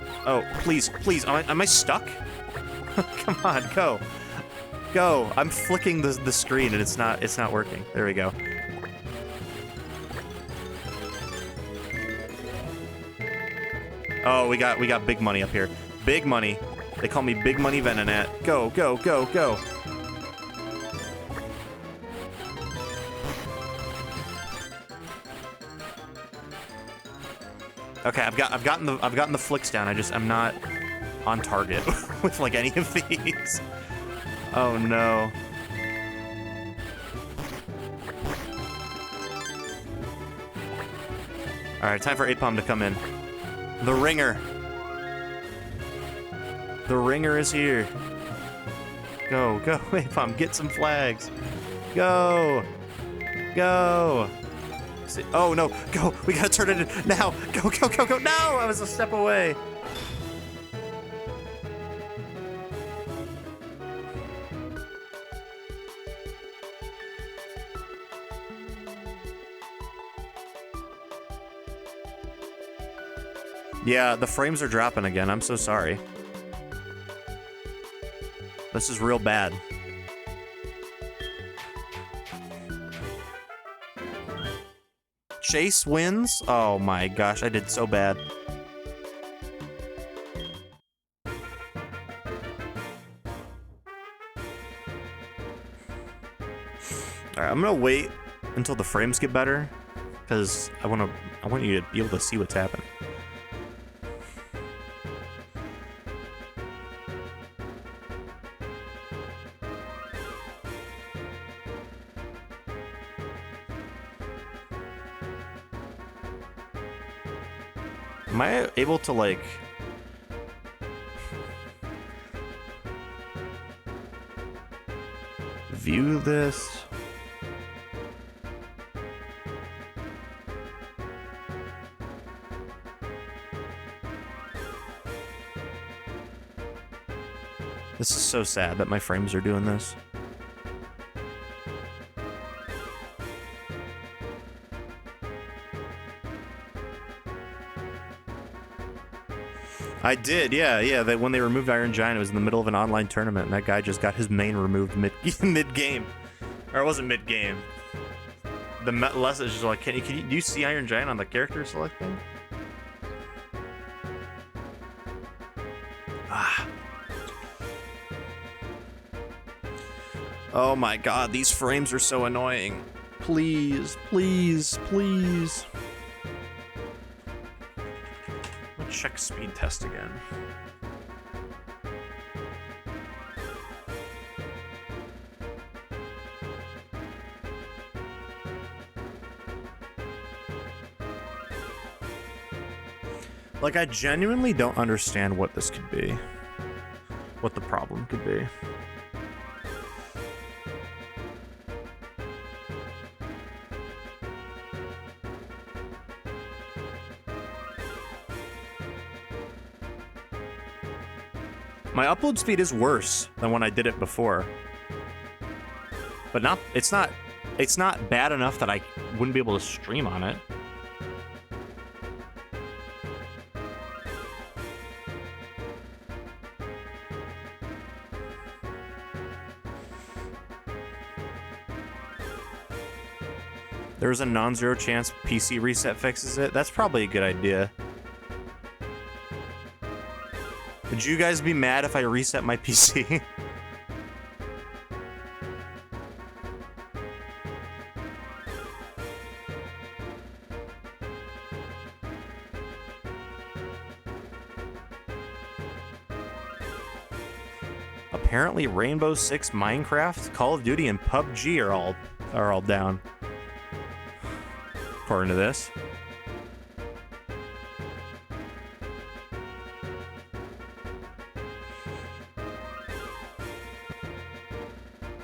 please, am I stuck? Come on, go. I'm flicking the screen and it's not working. There we go. Oh, we got big money up here. Big money. They call me Big Money Venonat. Go. Okay, I've gotten the flicks down. I'm not on target with like any of these. Oh no. All right, time for Apom to come in. The ringer. The ringer is here. Go, Apom, get some flags. Go. See, oh no, go. We gotta turn it in now. Go. No, I was a step away. Yeah, the frames are dropping again. I'm so sorry. This is real bad. Chase wins? Oh my gosh, I did so bad. Alright, I'm gonna wait until the frames get better, because I want you to be able to see what's happening. Am I able to, like... view this? This is so sad that my frames are doing this. I did, yeah. That when they removed Iron Giant, it was in the middle of an online tournament, and that guy just got his main removed mid-game. Or it wasn't mid-game. The message is like, do you see Iron Giant on the character select thing? Ah. Oh my god, these frames are so annoying. Please, please, please. Check speed test again. Like, I genuinely don't understand what this could be. What the problem could be. My upload speed is worse than when I did it before. But it's not bad enough that I wouldn't be able to stream on it. There's a non-zero chance PC reset fixes it. That's probably a good idea. Would you guys be mad if I reset my PC? Apparently Rainbow Six, Minecraft, Call of Duty, and PUBG are all down. According to this.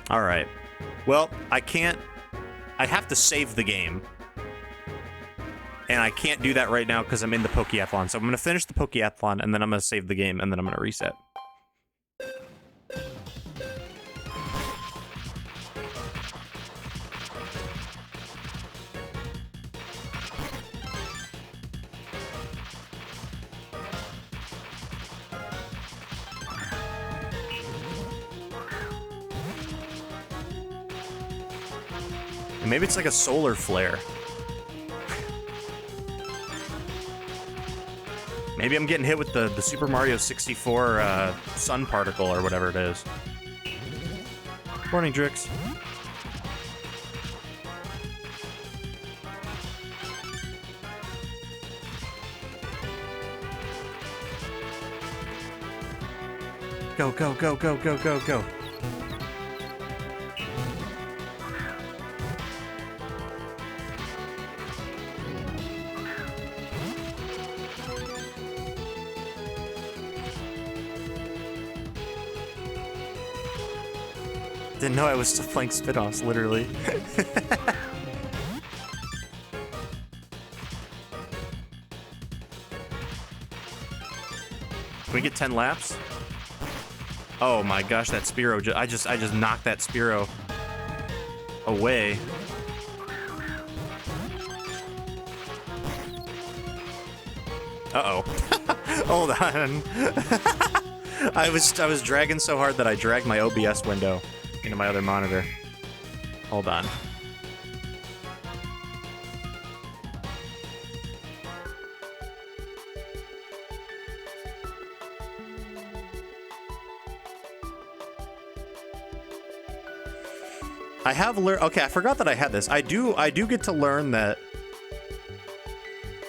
All right. Well, I have to save the game. And I can't do that right now because I'm in the Pokeathlon. So I'm going to finish the Pokeathlon, and then I'm going to save the game, and then I'm going to reset. Maybe it's like a solar flare. Maybe I'm getting hit with the Super Mario 64 sun particle or whatever it is. Morning, Drix. Go, go, go, go, go, go, go. Didn't know I was still playing spin-offs, literally. Can we get 10 laps? Oh my gosh, that Spearow! I just knocked that Spearow away. Uh-oh. Hold on. I was dragging so hard that I dragged my OBS window into my other monitor. Hold on. I have learned. Okay, I forgot that I had this. I do get to learn that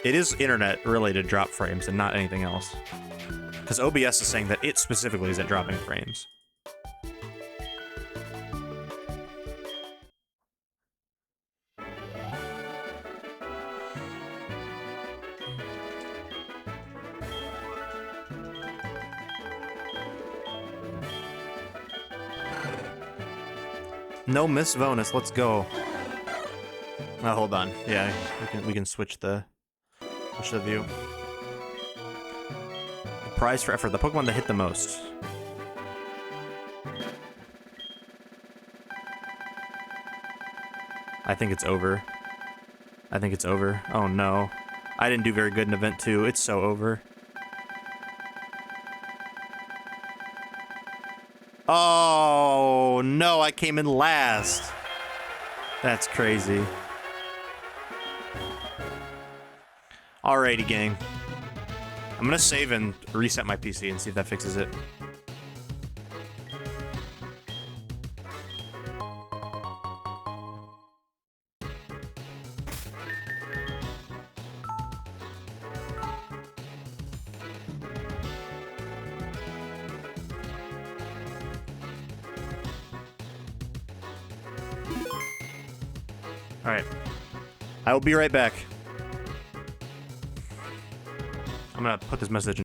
it is internet-related drop frames and not anything else. Because OBS is saying that it specifically isn't dropping frames. No miss bonus. Let's go. Oh, hold on. Yeah, we can switch the view. The prize for effort. The Pokemon that hit the most. I think it's over. I think it's over. Oh no. I didn't do very good in Event 2. It's so over. Oh no, I came in last. That's crazy. Alrighty, gang. I'm gonna save and reset my PC and see if that fixes it. Alright. I will be right back. I'm gonna put this message in